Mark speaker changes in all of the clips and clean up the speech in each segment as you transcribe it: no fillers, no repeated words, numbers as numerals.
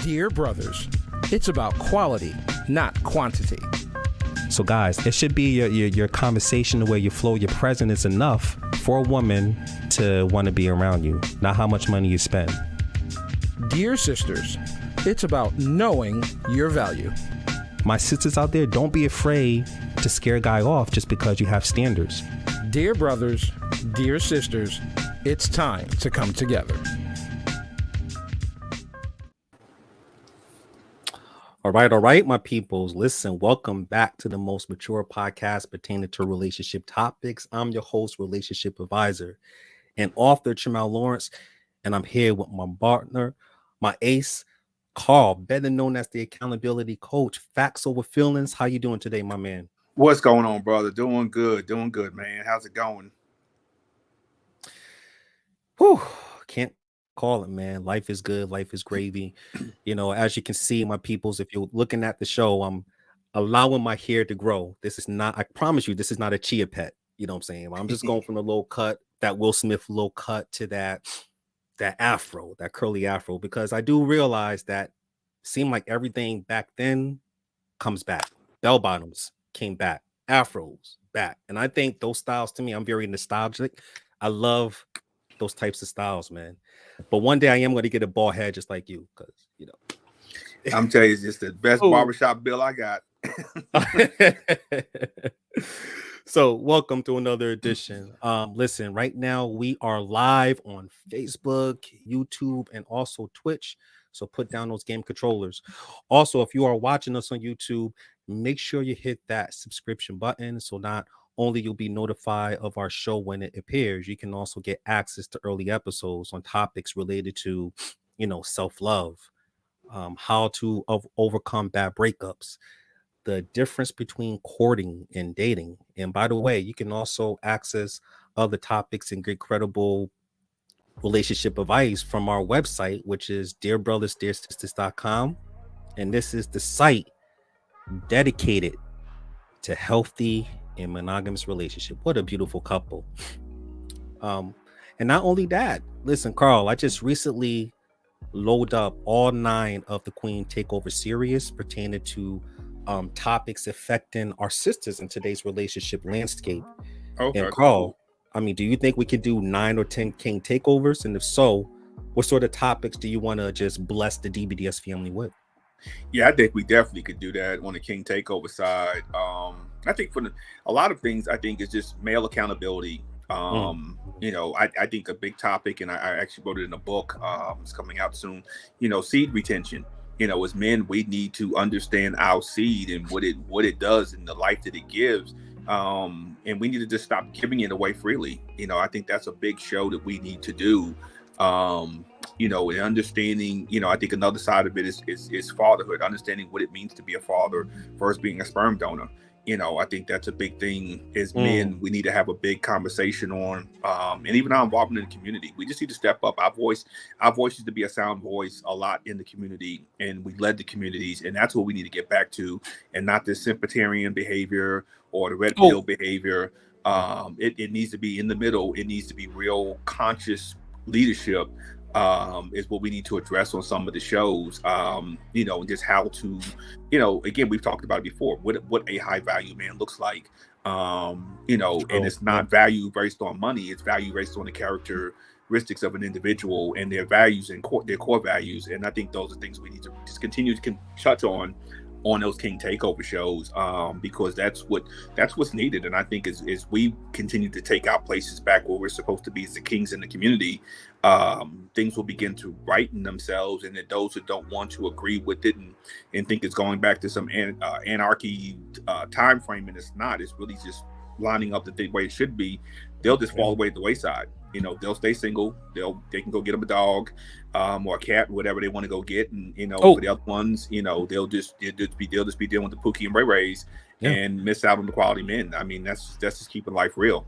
Speaker 1: Dear brothers, it's about quality, not quantity.
Speaker 2: So guys, it should be your conversation, the way you flow, your presence is enough for a woman to want to be around you, not how much money you spend.
Speaker 1: Dear sisters, it's about knowing your value.
Speaker 2: My sisters out there, don't be afraid to scare a guy off just because you have standards.
Speaker 1: Dear brothers, dear sisters, it's time to come together.
Speaker 2: All right, my peoples. Listen, welcome back to the most mature podcast pertaining to relationship topics. I'm your host, relationship advisor, and author, Jamal Lawrence, and I'm here with my partner, my ace, Carl, better known as the accountability coach. Facts over feelings. How you doing today, my man?
Speaker 3: What's going on, brother? Doing good, man. How's it going?
Speaker 2: Whew, can't call it, man. Life is good. Life is gravy. You know, as you can see, my peoples, if you're looking at the show, I'm allowing my hair to grow. This is not, I promise you, this is not a chia pet. You know what I'm saying? I'm just going from the low cut, that Will Smith low cut, to that afro, that curly afro, because I do realize that seemed like everything back then comes back. Bell bottoms came back, afros back. And I think those styles, to me, I'm very nostalgic. I love those types of styles, man. But one day I am going to get a bald head just like you, because, you know.
Speaker 3: I'm telling you, it's just the best barbershop bill I got.
Speaker 2: So welcome to another edition. Listen, right now we are live on Facebook, YouTube, and also Twitch. So put down those game controllers. Also, if you are watching us on YouTube, make sure you hit that subscription button, so not only you'll be notified of our show when it appears, you can also get access to early episodes on topics related to, you know, self-love, how to overcome bad breakups, the difference between courting and dating. And by the way, you can also access other topics and get credible relationship advice from our website, which is dearbrothersdearsisters.com. And this is the site dedicated to healthy and monogamous relationship. What a beautiful couple. And not only that, listen, Carl, I just recently loaded up all 9 of the Queen Takeover series pertaining to topics affecting our sisters in today's relationship landscape. Okay. And Carl, I mean, do you think we could do 9 or 10 King Takeovers? And if so, what sort of topics do you want to just bless the DBDS family with?
Speaker 3: Yeah, I think we definitely could do that on the King Takeover side. I think for a lot of things, I think it's just male accountability. You know, I think a big topic, and I actually wrote it in a book. It's coming out soon. You know, seed retention. You know, as men, we need to understand our seed and what it does and the life that it gives. And we need to just stop giving it away freely. You know, I think that's a big show that we need to do. You know, and understanding, you know, I think another side of it is fatherhood, understanding what it means to be a father versus being a sperm donor. You know, I think that's a big thing as men. We need to have a big conversation on, and even our involvement in the community. We just need to step up. Our voice is to be a sound voice a lot in the community, and we led the communities, and that's what we need to get back to, and not this sympatharian behavior or the red pill behavior. It needs to be in the middle. It needs to be real conscious leadership. Is what we need to address on some of the shows, you know, and just how to, you know, again, we've talked about it before, what a high value man looks like, you know, and it's not value based on money, it's value based on the characteristics of an individual and their values and their core values. And I think those are things we need to just continue to touch on those King Takeover shows, because that's what's needed. And I think as we continue to take our places back where we're supposed to be as the kings in the community, things will begin to righten themselves, and that those who don't want to agree with it and think it's going back to some anarchy time frame, and it's not. It's really just lining up the way it should be. They'll just fall away at the wayside. You know, they'll stay single. They can go get them a dog, or a cat, whatever they want to go get. And you know, for the other ones, you know, they'll just be dealing with the Pookie and Ray Rays and miss out on the quality men. I mean, that's just keeping life real.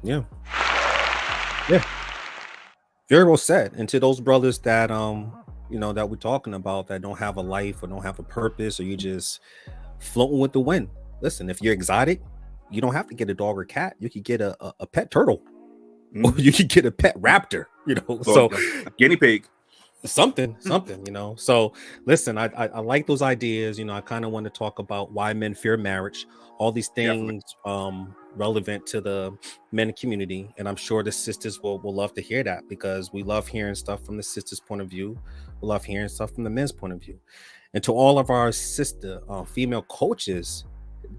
Speaker 2: Yeah. Very well said. And to those brothers that that we're talking about that don't have a life or don't have a purpose, or you just floating with the wind. Listen, if you're exotic, you don't have to get a dog or cat. You could get a pet turtle, or you could get a pet raptor. So
Speaker 3: a guinea pig.
Speaker 2: something. So listen, I like those ideas. I kind of want to talk about why men fear marriage, all these things relevant to the men community, and I'm sure the sisters will love to hear that, because we love hearing stuff from the sisters' point of view. We love hearing stuff from the men's point of view. And to all of our sister female coaches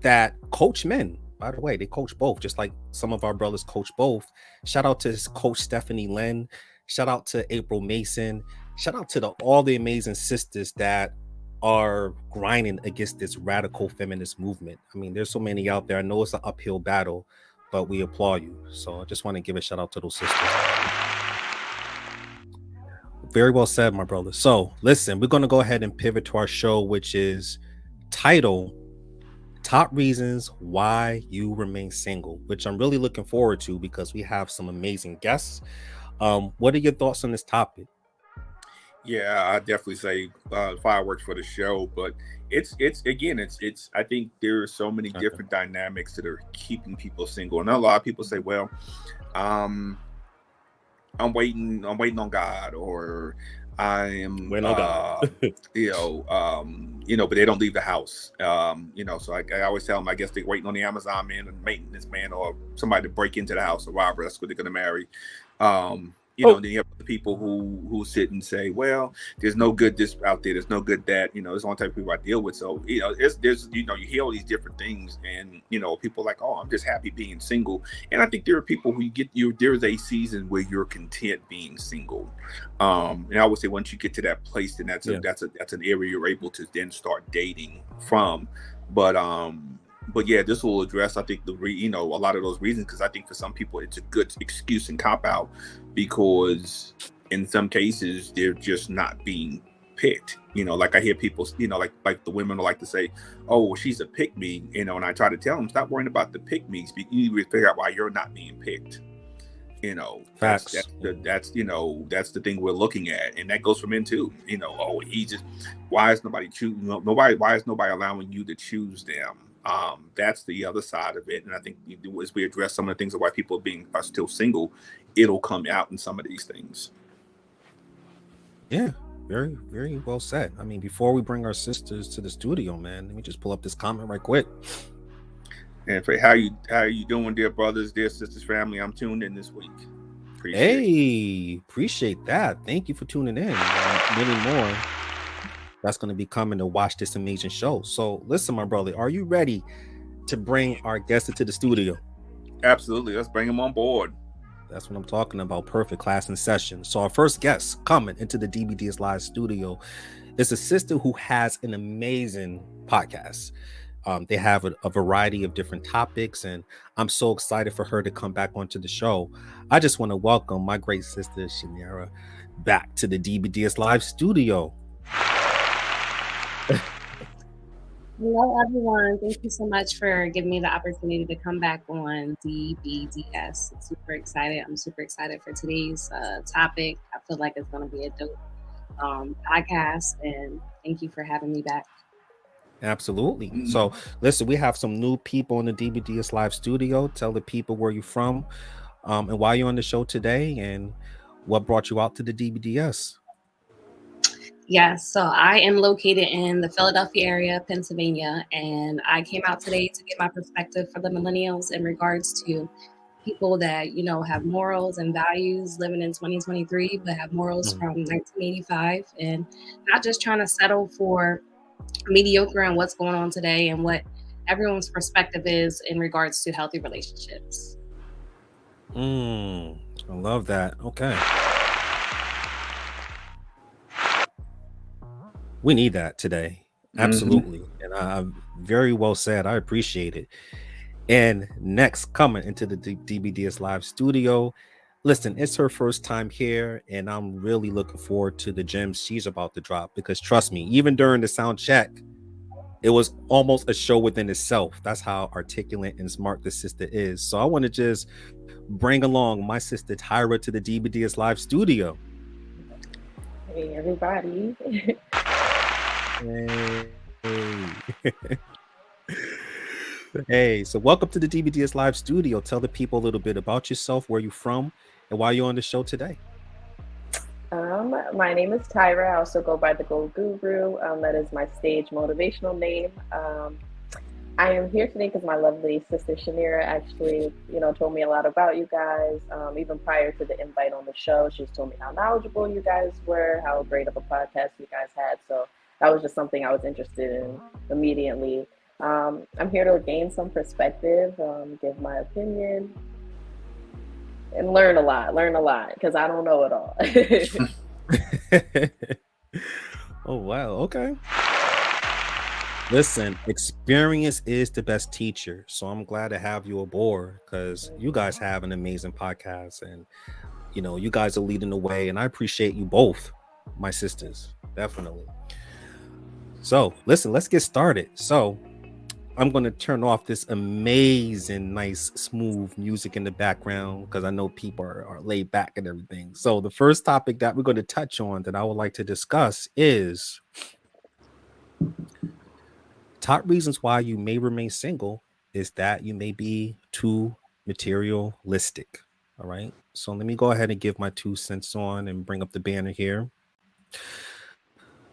Speaker 2: that coach men, by the way, they coach both, just like some of our brothers coach both. Shout out to Coach Stephanie Lynn. Shout out to April Mason. Shout out to all the amazing sisters that are grinding against this radical feminist movement. I mean, there's so many out there. I know it's an uphill battle, but we applaud you. So I just want to give a shout out to those sisters. Very well said, my brother. So listen, we're going to go ahead and pivot to our show, which is titled Top Reasons Why You Remain Single, which I'm really looking forward to because we have some amazing guests. What are your thoughts on this topic?
Speaker 3: Yeah, I definitely say fireworks for the show, but it's I think there are so many different dynamics that are keeping people single. And a lot of people say, well, I'm waiting on God, or I am
Speaker 2: waiting on God.
Speaker 3: But they don't leave the house. So I always tell them, I guess they're waiting on the Amazon man and maintenance man or somebody to break into the house, or robber. That's what they're gonna marry. Then you have the people who sit and say, well, there's no good this out there, there's no good that, there's one type of people I deal with. So, there's you hear all these different things, and people are like, oh, I'm just happy being single. And I think there are people who there's a season where you're content being single. And I would say once you get to that place, then that's an area you're able to then start dating from. But yeah, this will address, I think, a lot of those reasons, because I think for some people it's a good excuse and cop out, because in some cases they're just not being picked. Like I hear people, like the women will like to say, oh, well, she's a pick me, and I try to tell them, stop worrying about the pick me's. You need to figure out why you're not being picked.
Speaker 2: Facts.
Speaker 3: That's the thing we're looking at, and that goes for men too. Why is nobody choosing? Why is nobody allowing you to choose them? That's the other side of it. And I think as we address some of the things of why people are still single, it'll come out in some of these things.
Speaker 2: Yeah, very, very well said. I mean, before we bring our sisters to the studio, man, let me just pull up this comment right quick.
Speaker 3: And for how you doing, dear brothers, dear sisters, family? I'm tuned in this week.
Speaker 2: Appreciate that. Thank you for tuning in. Many more that's going to be coming to watch this amazing show. So listen, my brother, are you ready to bring our guests into the studio?
Speaker 3: Absolutely. Let's bring them on board.
Speaker 2: That's what I'm talking about. Perfect. Class in session. So our first guest coming into the DBDS Live studio is a sister who has an amazing podcast. They have a variety of different topics, and I'm so excited for her to come back onto the show. I just want to welcome my great sister, Shanera, back to the DBDS Live studio.
Speaker 4: Hello, everyone. Thank you so much for giving me the opportunity to come back on DBDS. I'm super excited. I'm super excited for today's topic. I feel like it's going to be a dope podcast, and thank you for having me back.
Speaker 2: Absolutely. So listen, we have some new people in the DBDS Live studio. Tell the people where you're from, and why you're on the show today, and what brought you out to the DBDS.
Speaker 4: Yes, so I am located in the Philadelphia area, Pennsylvania, and I came out today to get my perspective for the millennials in regards to people that, have morals and values living in 2023, but have morals from 1985, and not just trying to settle for mediocre and what's going on today, and what everyone's perspective is in regards to healthy relationships.
Speaker 2: I love that. Okay. We need that today. Absolutely. And very well said. I appreciate it. And next, coming into the DBDS Live studio, listen, it's her first time here, and I'm really looking forward to the gems she's about to drop, because trust me, even during the sound check, It was almost a show within itself. That's how articulate and smart this sister is. So I want to just bring along my sister Tyra to the DBDS Live studio.
Speaker 5: Hey, everybody.
Speaker 2: Hey. Hey, so welcome to the DBDS Live studio. Tell the people a little bit about yourself, where you're from, and why you're on the show today.
Speaker 5: My name is Tyra. I also go by the Gold Guru. That is my stage motivational name. I am here today because my lovely sister Shanira actually, told me a lot about you guys. Even prior to the invite on the show, she's told me how knowledgeable you guys were, how great of a podcast you guys had. So that was just something I was interested in immediately. I'm here to gain some perspective, give my opinion, and learn a lot because I don't know it all.
Speaker 2: Oh, wow. Okay. Listen, experience is the best teacher. So I'm glad to have you aboard because you guys have an amazing podcast and, you guys are leading the way. And I appreciate you both, my sisters. Definitely. So listen, let's get started. So I'm going to turn off this amazing, nice, smooth music in the background because I know people are laid back and everything. So the first topic that we're going to touch on that I would like to discuss is top reasons why you may remain single is that you may be too materialistic. All right. So let me go ahead and give my 2 cents on and bring up the banner here.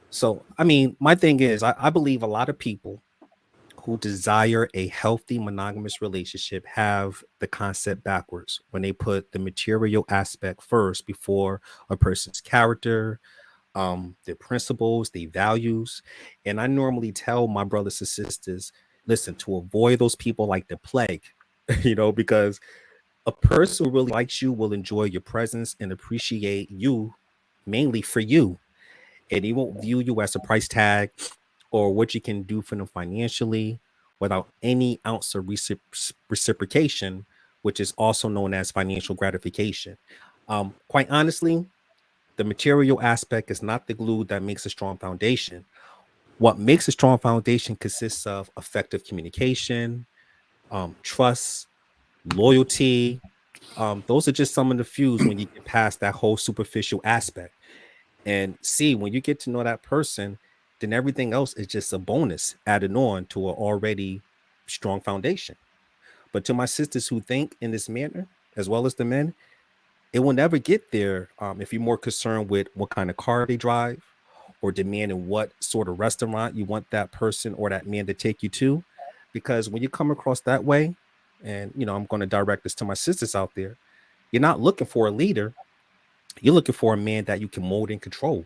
Speaker 2: So, I mean, my thing is, I believe a lot of people who desire a healthy monogamous relationship have the concept backwards when they put the material aspect first before a person's character, their principles, their values. And I normally tell my brothers and sisters, listen, to avoid those people like the plague, because a person who really likes you will enjoy your presence and appreciate you mainly for you. And he won't view you as a price tag or what you can do for them financially without any ounce of reciprocation, which is also known as financial gratification. Quite honestly, the material aspect is not the glue that makes a strong foundation. What makes a strong foundation consists of effective communication, trust, loyalty. Those are just some of the fews when you get past that whole superficial aspect. And see, when you get to know that person, then everything else is just a bonus added on to an already strong foundation. But to my sisters who think in this manner, as well as the men, it will never get there if you're more concerned with what kind of car they drive or demanding what sort of restaurant you want that person or that man to take you to. Because when you come across that way, and I'm going to direct this to my sisters out there, you're not looking for a leader. You're looking for a man that you can mold and control.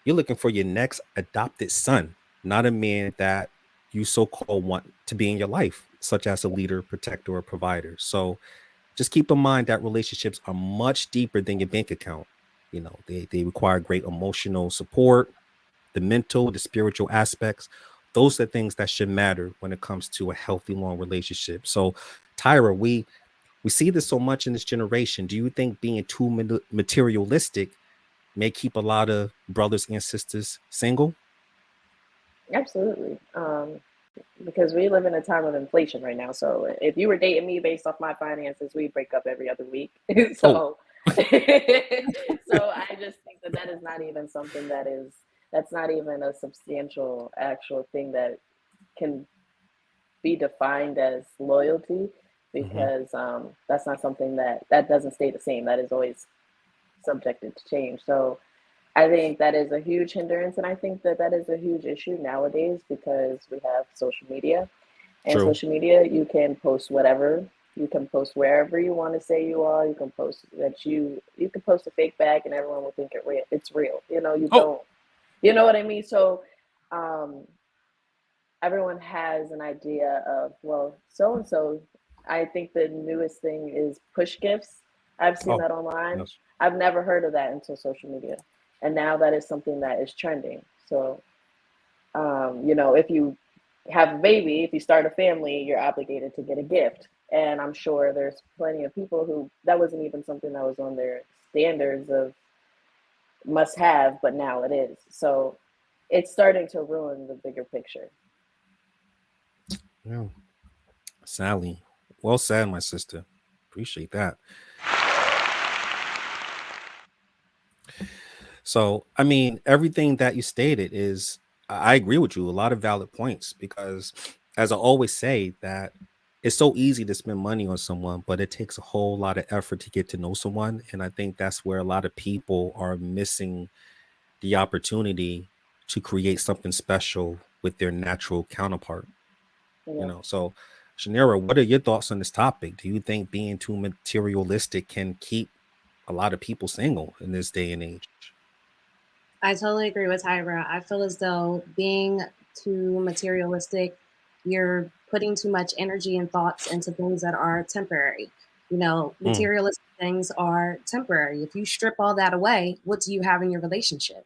Speaker 2: You're looking for your next adopted son, not a man that you so-called want to be in your life, such as a leader, protector, or provider. So just keep in mind that relationships are much deeper than your bank account. They require great emotional support, the mental, the spiritual aspects. Those are things that should matter when it comes to a healthy, long relationship. So, Tyra, we see this so much in this generation. Do you think being too materialistic may keep a lot of brothers and sisters single?
Speaker 5: Absolutely. Because we live in a time of inflation right now. So if you were dating me based off my finances, we'd break up every other week. So, so I just think that is not even something that's not even a substantial actual thing that can be defined as loyalty because that's not something that doesn't stay the same. That is always subjected to change. So I think that is a huge hindrance, and I think that is a huge issue nowadays because we have social media. And
Speaker 2: True.
Speaker 5: social media, you can post whatever. You can post wherever you want to say you are. You can post that you can post a fake bag, and everyone will think it's real. You don't. You know what I mean? So, everyone has an idea of, well, so and so. I think the newest thing is push gifts. I've seen that online.
Speaker 2: Yes.
Speaker 5: I've never heard of that until social media. And now that is something that is trending. So, if you have a baby, if you start a family, you're obligated to get a gift. And I'm sure there's plenty of people who that wasn't even something that was on their standards of must have, but now it is. So it's starting to ruin the bigger picture.
Speaker 2: Yeah. Sally, well said, my sister. Appreciate that. So, I mean, everything that you stated is, I agree with you, a lot of valid points because, as I always say, that it's so easy to spend money on someone, but it takes a whole lot of effort to get to know someone. And I think that's where a lot of people are missing the opportunity to create something special with their natural counterpart.
Speaker 5: Yeah.
Speaker 2: So Shanira, what are your thoughts on this topic? Do you think being too materialistic can keep a lot of people single in this day and age?
Speaker 4: I totally agree with Tyra. I feel as though being too materialistic, you're putting too much energy and thoughts into things that are temporary.
Speaker 2: Mm,
Speaker 4: Materialistic things are temporary. If you strip all that away, what do you have in your relationship?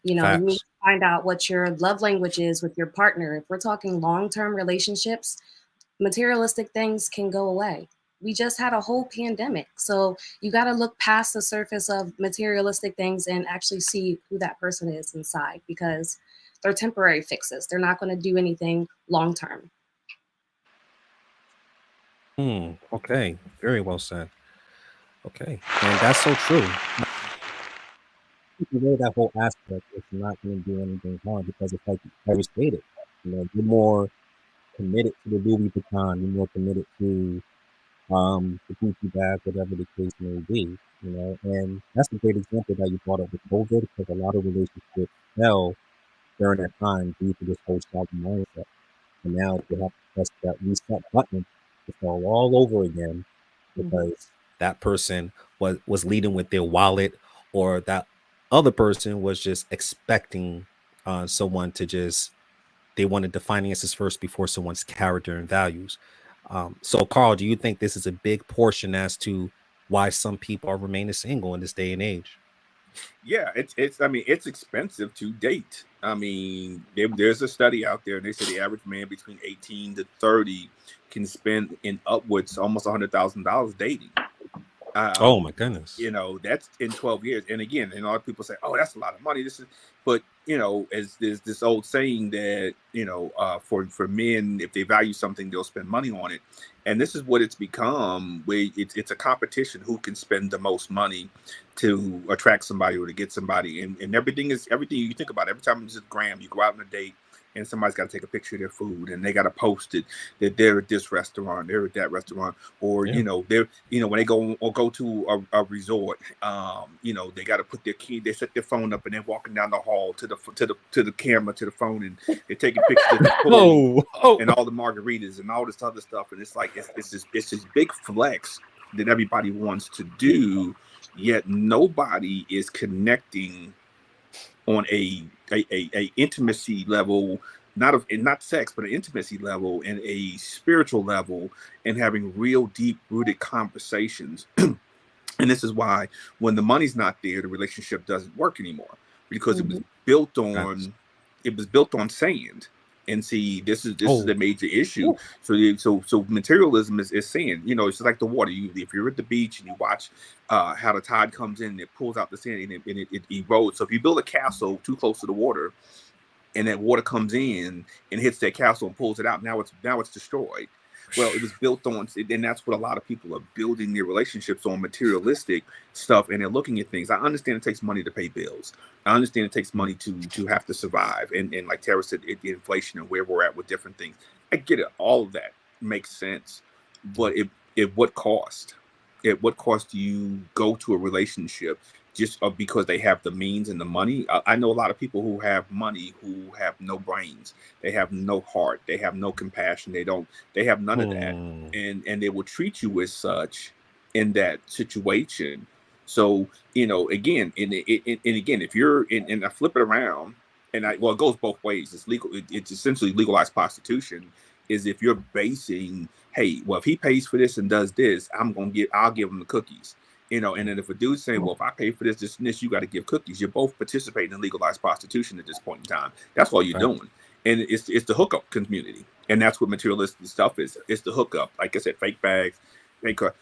Speaker 4: You need
Speaker 2: facts.
Speaker 4: to find out what your love language is with your partner. If we're talking long term relationships, materialistic things can go away. We just had a whole pandemic. So you got to look past the surface of materialistic things and actually see who that person is inside because they're temporary fixes. They're not going to do anything long term.
Speaker 2: Okay, very well said. Okay, and that's so true. Take away that whole aspect, it's not going to do anything harm because it's like Harry stated. You're more committed to the Louis Vuitton. You're more committed to the Gucci bag, whatever the case may be. And that's a great example that you brought up with COVID because a lot of relationships fell during that time due to this whole shopping mindset. And now they have to press that reset button to start all over again
Speaker 4: Mhm.
Speaker 2: because that person was leading with their wallet, or that other person was just expecting someone to just, they wanted the finances first before someone's character and values. So Carl, do you think this is a big portion as to why some people are remaining single in this day and age?
Speaker 3: Yeah, it's I mean, it's expensive to date. I mean, there's a study out there, and they say the average man between 18 to 30 can spend in upwards almost $100,000 dating.
Speaker 2: Oh my
Speaker 3: um
Speaker 2: goodness.
Speaker 3: that's in 12 years. And again, and a lot of people say, oh, that's a lot of money, this is, but as there's this old saying that for men, if they value something, they'll spend money on it. And this is what it's become, where it's a competition who can spend the most money to attract somebody or to get somebody. And everything you think about. Every time it's just gram, you go out on a date and somebody's got to take a picture of their food, and they got to post it that they're at this restaurant, they're at that restaurant, or
Speaker 2: Yeah.
Speaker 3: they're when they go to a resort, they got to put their key, they set their phone up, and they're walking down the hall to the camera, to the phone, and they're taking pictures of the pool
Speaker 2: Oh.
Speaker 3: and all the margaritas and all this other stuff. And it's like it's this big flex that everybody wants to do, yet nobody is connecting on a intimacy level, not sex, but an intimacy level and a spiritual level, and having real deep rooted conversations. And this is why when the money's not there, the relationship doesn't work anymore, because
Speaker 4: Mhm.
Speaker 3: built
Speaker 2: Facts.
Speaker 3: on it was built on sand. And see, this is
Speaker 2: Oh.
Speaker 3: a major issue.
Speaker 2: Ooh.
Speaker 3: So materialism is sand. It's just like the water. If you're at the beach and you watch how the tide comes in and it pulls out the sand, and it erodes. So if you build a castle too close to the water, and that water comes in and hits that castle and pulls it out, now it's destroyed. Well, it was built on, and that's what a lot of people are building their relationships on, materialistic stuff, and they're looking at things. I understand it takes money to pay bills. I understand it takes money to have to survive, and like Tara said, the inflation and where we're at with different things. I get it. All of that makes sense, but at what cost? At what cost do you go to a relationship just because they have the means and the money? I know a lot of people who have money who have no brains. They have no heart. They have no compassion. They have none of that.
Speaker 2: Hmm.
Speaker 3: And they will treat you as such in that situation. So, again, and again, if you're in, and I flip it around, well, it goes both ways. It's legal. It's essentially legalized prostitution. Is if you're basing, hey, well, if he pays for this and does this, I'll give him the cookies. And then if a dude's saying, well, if I pay for this and this, you got to give cookies, you're both participating in legalized prostitution at this point in time. That's all you're
Speaker 2: Facts.
Speaker 3: doing. And it's the hookup community. And that's what materialistic stuff is. It's the hookup. Like I said, fake bags, We got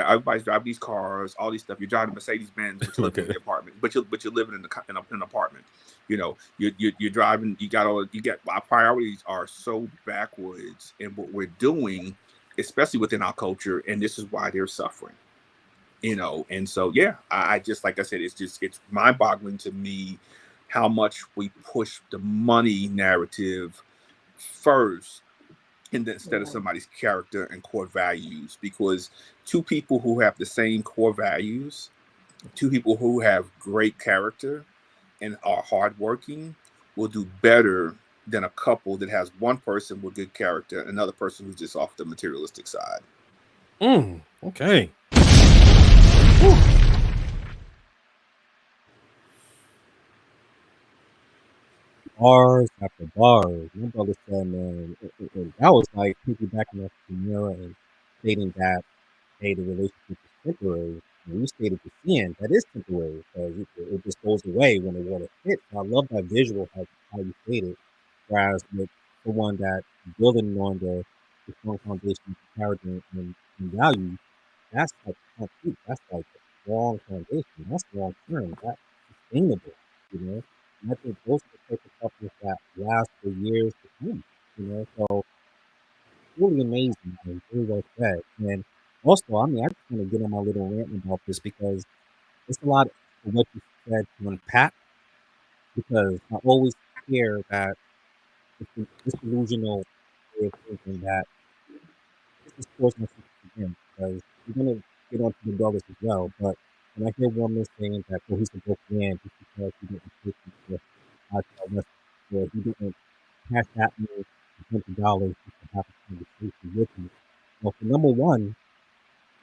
Speaker 3: everybody's driving these cars, all these stuff. You're driving a Mercedes Benz, but you're
Speaker 2: Look
Speaker 3: living
Speaker 2: at
Speaker 3: in the
Speaker 2: it.
Speaker 3: apartment. But you're living in an apartment. You know, you're driving. Our priorities are so backwards in what we're doing, especially within our culture, and this is why they're suffering. You know, and so yeah, I just like I said, it's mind-boggling to me how much we push the money narrative first instead of
Speaker 5: Yeah.
Speaker 3: somebody's character and core values, because two people who have the same core values, two people who have great character and are hardworking, will do better than a couple that has one person with good character and another person who's just off the materialistic side.
Speaker 2: Okay.
Speaker 6: Bars after bars. My brother said, man, that was like piggybacking off the mirror and stating that, hey, the relationship is temporary. And we stated the end that is temporary because it just goes away when the water hits. I love that visual, how you stated. Whereas with the one that building on the strong foundation of character and value, that's like concrete. That's like a strong foundation. That's long term. That's sustainable, you know. And I think those are the type of couples that last for years to come, you know. So really amazing, man. Very well said. And also, I mean, I just want to get on my little rant about this because it's a lot of what you said to unpack. Because I always hear that it's this delusional way of thinking that this is force myself again because we're gonna get onto the brothers as well. But when I hear women saying that, oh, he's a broke man just because he didn't take me to child wrestling, or he didn't cash at me $100 just to have a conversation with me. Well, for number one,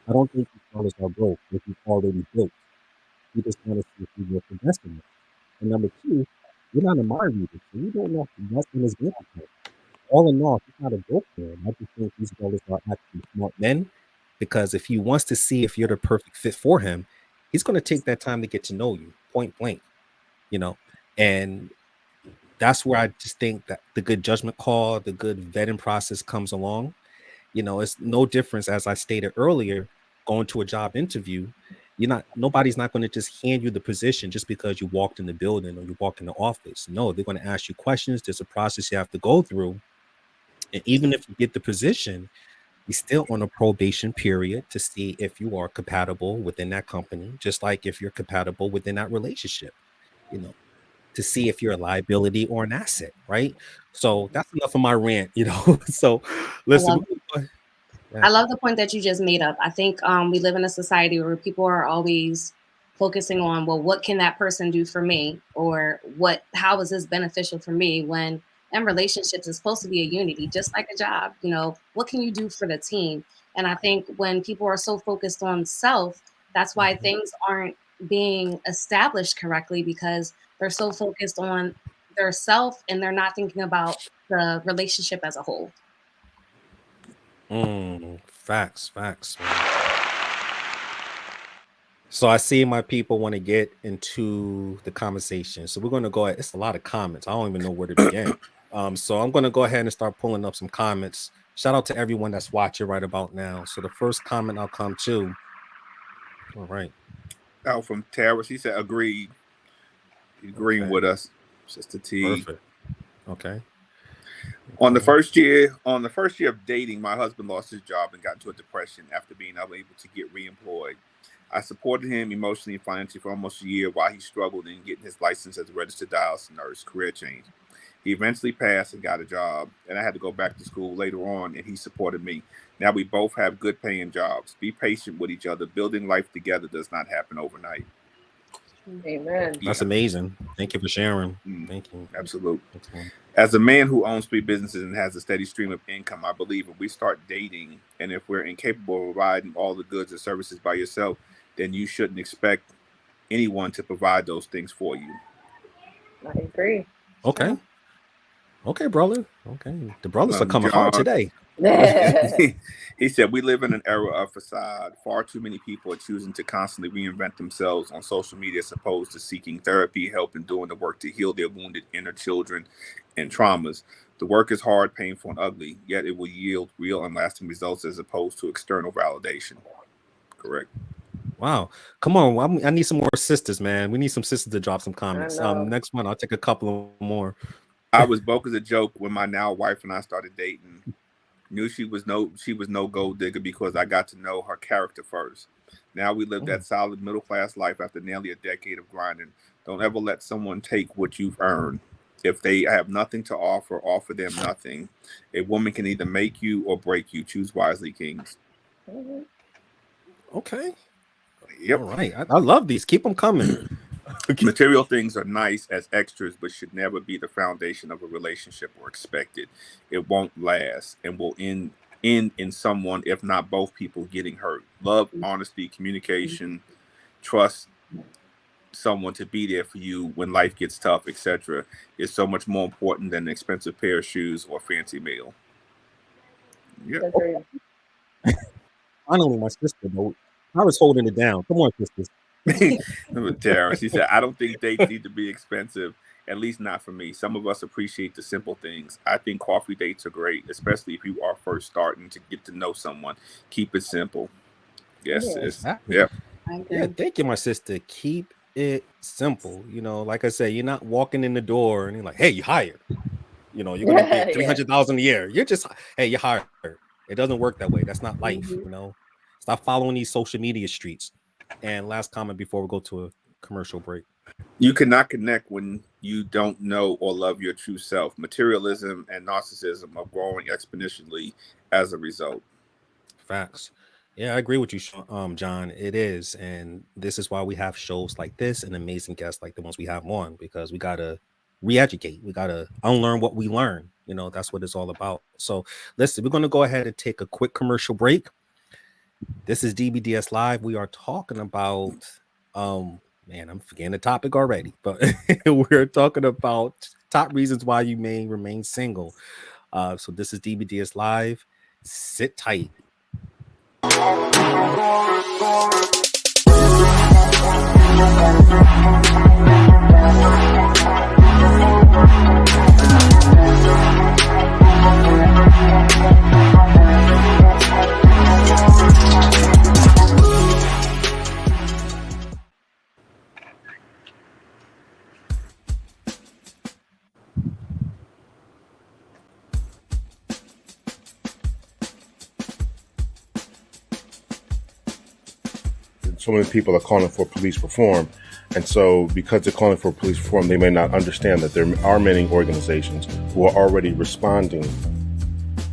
Speaker 6: I don't think these brothers are broke. If he's already built, we just want to see if he will invest in it. And number two, we're not a mind reader, so we don't know if the investment is good or not. All in all, he's not a broke man. I just think these brothers are actually smart men.
Speaker 2: Because if he wants to see if you're the perfect fit for him, he's going to take that time to get to know you, point blank, you know. And that's where I just think that the good judgment call, the good vetting process comes along. You know, it's no difference, as I stated earlier, going to a job interview. Nobody's not going to just hand you the position just because you walked in the building or you walked in the office. No, they're going to ask you questions. There's a process you have to go through. And even if you get the position, you're still on a probation period to see if you are compatible within that company, just like if you're compatible within that relationship, you know, to see if you're a liability or an asset, right? So that's enough of my rant, you know. So
Speaker 4: I
Speaker 2: listen,
Speaker 4: love
Speaker 2: yeah.
Speaker 4: I love the point that you just made up. I think we live in a society where people are always focusing on, well, what can that person do for me, or how is this beneficial for me? When in relationships is supposed to be a unity, just like a job. You know, what can you do for the team? And I think when people are so focused on self, that's why things aren't being established correctly, because they're so focused on their self and they're not thinking about the relationship as a whole.
Speaker 2: Facts, man. So I see my people want to get into the conversation. So we're going to go ahead. It's a lot of comments. I don't even know where to begin. So I'm going to go ahead and start pulling up some comments. Shout out to everyone that's watching right about now. So the first comment I'll come to. All right.
Speaker 3: Out from Tara, she said agreed. Agreeing
Speaker 2: Okay.
Speaker 3: with us, Sister T.
Speaker 2: Perfect. Okay.
Speaker 3: On the first year of dating, my husband lost his job and got into a depression after being unable to get reemployed. I supported him emotionally and financially for almost a year while he struggled in getting his license as a registered dialysis nurse. Career change. He eventually passed and got a job, and I had to go back to school later on, and he supported me. Now we both have good paying jobs. Be patient with each other. Building life together does not happen overnight.
Speaker 5: Amen.
Speaker 2: That's
Speaker 3: Yeah.
Speaker 2: amazing. Thank you for sharing. Thank you.
Speaker 3: Absolutely.
Speaker 2: Excellent.
Speaker 3: As a man who owns 3 businesses and has a steady stream of income, I believe if we start dating and if we're incapable of providing all the goods and services by yourself, then you shouldn't expect anyone to provide those things for you.
Speaker 5: I agree.
Speaker 2: Okay. Okay, brother. Okay. The brothers are coming hard
Speaker 3: John,
Speaker 2: today.
Speaker 3: he said, we live in an era of facade. Far too many people are choosing to constantly reinvent themselves on social media as opposed to seeking therapy, help, and doing the work to heal their wounded inner children and traumas. The work is hard, painful, and ugly, yet it will yield real and lasting results as opposed to external validation. Correct.
Speaker 2: Wow. Come on. I need some more sisters, man. We need some sisters to drop some
Speaker 5: I
Speaker 2: comments.
Speaker 5: know.
Speaker 2: Next one, I'll take a couple more.
Speaker 3: I was broke as a joke when my now wife and I started dating. Knew she was no gold digger because I got to know her character first. Now we live that solid middle class life after nearly a decade of grinding. Don't ever let someone take what you've earned. If they have nothing to offer them nothing. A woman can either make you or break you. Choose wisely, kings.
Speaker 5: Mhm.
Speaker 2: Okay.
Speaker 3: Yep.
Speaker 2: All right. I love these. Keep them coming.
Speaker 3: Material things are nice as extras, but should never be the foundation of a relationship or expected. It won't last and will end in someone, if not both people, getting hurt. Love, honesty, communication, trust someone to be there for you when life gets tough, etc., is so much more important than an expensive pair of shoes or fancy meal. Yep.
Speaker 5: That's very
Speaker 6: Finally, my sister, though, I was holding it down. Come on, sisters.
Speaker 3: Tara, she said, I don't think dates need to be expensive, at least not for me. Some of us appreciate the simple things. I think coffee dates are great, especially if you are first starting to get to know someone. Keep it simple. Yes,
Speaker 5: Yeah.
Speaker 3: it's
Speaker 2: Exactly.
Speaker 3: yep.
Speaker 4: I agree.
Speaker 2: Yeah, thank you, my sister. Keep it simple. Like I said, you're not walking in the door and you're like, hey, you hired. You're gonna get
Speaker 5: Yeah.
Speaker 2: 300,000 a year. You're just, hey, you're hired. It doesn't work that way. That's not life.
Speaker 4: Mhm.
Speaker 2: Stop following these social media streets. And last comment before we go to a commercial break.
Speaker 3: You cannot connect when you don't know or love your true self. Materialism and narcissism are growing exponentially as a result.
Speaker 2: Facts. Yeah, I agree with you, John. It is, and this is why we have shows like this and amazing guests like the ones we have on, because we gotta re-educate. We gotta unlearn what we learn. That's what it's all about. So, listen, we're gonna go ahead and take a quick commercial break. This is DBDS Live. We are talking about, man, I'm forgetting the topic already, but we're talking about top reasons why you may remain single. So this is DBDS Live. Sit tight.
Speaker 7: So many people are calling for police reform. And so because they're calling for police reform, they may not understand that there are many organizations who are already responding.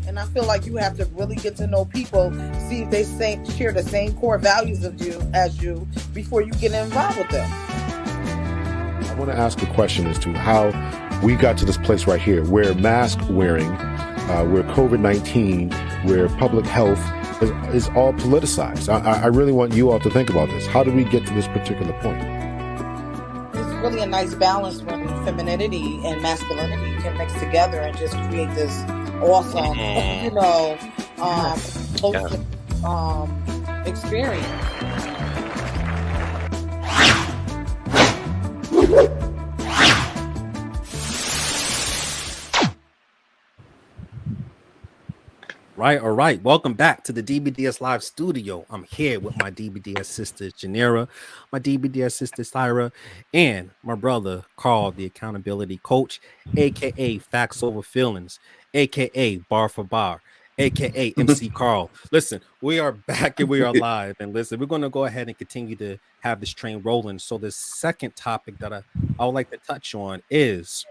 Speaker 8: And I feel like you have to really get to know people, see if they share the same core values as you before you get involved with them.
Speaker 7: I want to ask a question as to how we got to this place right here, where mask wearing, where COVID-19, where public health is all politicized. I really want you all to think about this. How did we get to this particular point?
Speaker 8: It's really a nice balance when femininity and masculinity can mix together and just create this awesome, experience.
Speaker 2: Right, all right. Welcome back to the DBDS Live studio. I'm here with my DBDS sister Janera, my DBDS sister Syra, and my brother Carl, the accountability coach, aka Facts Over Feelings, aka Bar for Bar, aka MC Carl. Listen, we are back and we are live. And listen, we're going to go ahead and continue to have this train rolling. So the second topic that I would like to touch on is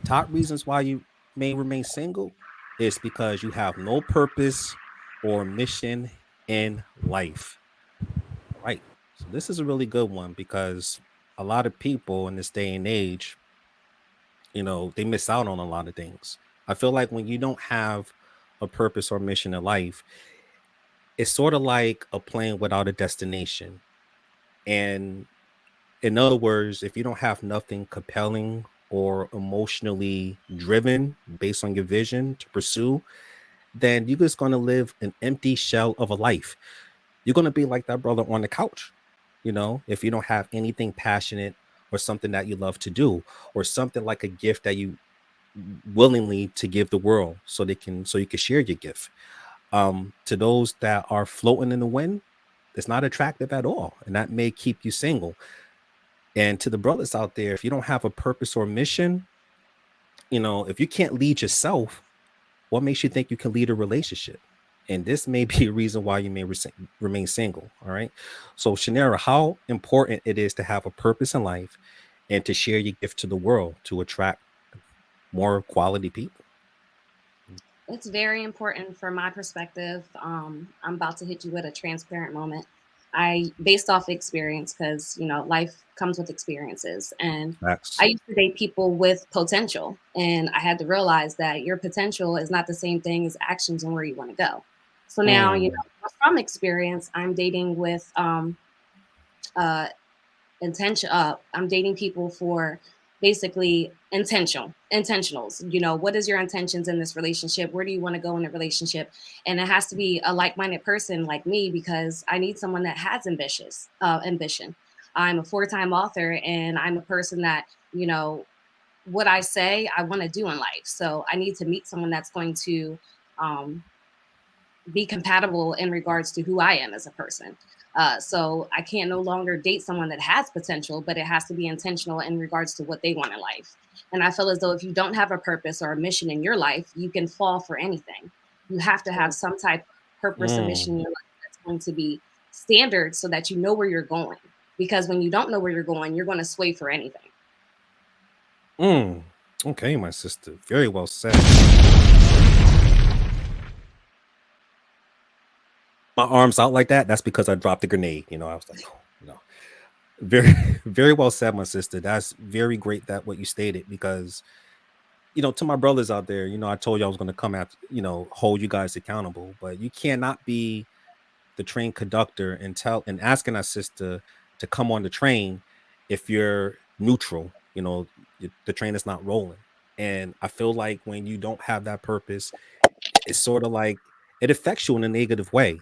Speaker 2: top reasons why you may remain single. Is because you have no purpose or mission in life. All right. So this is a really good one because a lot of people in this day and age, they miss out on a lot of things. I feel like when you don't have a purpose or mission in life, it's sort of like a plane without a destination. And in other words, if you don't have nothing compelling or emotionally driven based on your vision to pursue, then you're just going to live an empty shell of a life. You're going to be like that brother on the couch, if you don't have anything passionate or something that you love to do or something like a gift that you willingly to give the world so you can share your gift. To those that are floating in the wind, it's not attractive at all, and that may keep you single. And to the brothers out there, if you don't have a purpose or mission, if you can't lead yourself, what makes you think you can lead a relationship? And this may be a reason why you may remain single. All right. So, Shanera, how important it is to have a purpose in life and to share your gift to the world to attract more quality people.
Speaker 4: It's very important from my perspective. I'm about to hit you with a transparent moment. Based off experience, because life comes with experiences, and
Speaker 2: Facts.
Speaker 4: I used to date people with potential, and I had to realize that your potential is not the same thing as actions and where you want to go. So now, from experience, I'm dating with uh, intention. I'm dating people for basically intentionals. What is your intentions in this relationship? Where do you want to go in a relationship? And it has to be a like-minded person like me, because I need someone that has ambition. I'm a 4-time author, and I'm a person that, what I say I want to do in life. So I need to meet someone that's going to um, be compatible in regards to who I am as a person. So I can't no longer date someone that has potential, but it has to be intentional in regards to what they want in life. And I feel as though if you don't have a purpose or a mission in your life, you can fall for anything. You have to have some type of purpose and mission in your life that's going to be standard, so that you know where you're going. Because when you don't know where you're going to sway for anything.
Speaker 2: Okay, my sister. Very well said. My arms out like that, that's because I dropped the grenade. I was like, very, very well said, my sister. That's very great that what you stated, because, to my brothers out there, I told you I was going to come after, hold you guys accountable, but you cannot be the train conductor and asking our sister to come on the train if you're neutral. The train is not rolling. And I feel like when you don't have that purpose, it's sort of like it affects you in a negative way.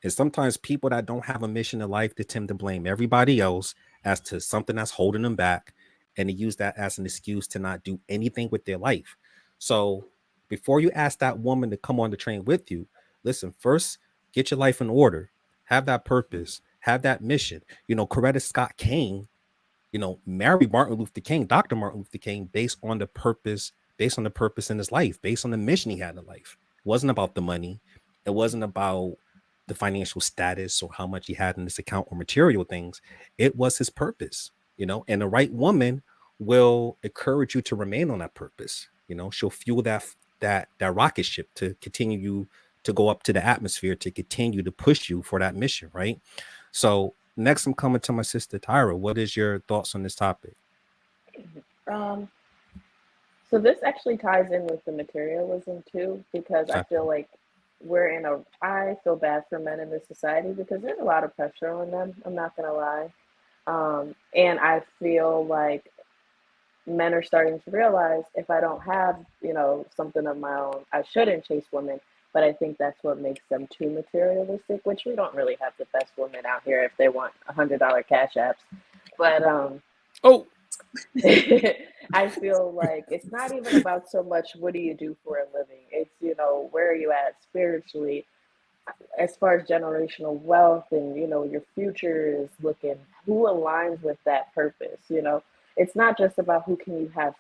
Speaker 2: And sometimes people that don't have a mission in life, they tend to blame everybody else as to something that's holding them back, and they use that as an excuse to not do anything with their life. So before you ask that woman to come on the train with you, listen, first, get your life in order, have that purpose, have that mission. Coretta Scott King, married Martin Luther King, Dr. Martin Luther King, based on the purpose in his life, based on the mission he had in life. It wasn't about the money. It wasn't about the financial status or how much he had in his account or material things. It was his purpose, and the right woman will encourage you to remain on that purpose. She'll fuel that rocket ship to continue you to go up to the atmosphere, to continue to push you for that mission, right? So next, I'm coming to my sister Tyra. What is your thoughts on this topic?
Speaker 5: So this actually ties in with the materialism too, because I feel like I feel bad for men in this society, because there's a lot of pressure on them. I'm not gonna lie. And I feel like men are starting to realize, if I don't have, something of my own, I shouldn't chase women. But I think that's what makes them too materialistic, which we don't really have the best women out here if they want $100 cash apps. But I feel like it's not even about so much what do you do for a living. It's, where are you at spiritually, as far as generational wealth, and your future is looking, who aligns with that purpose. It's not just about who can you have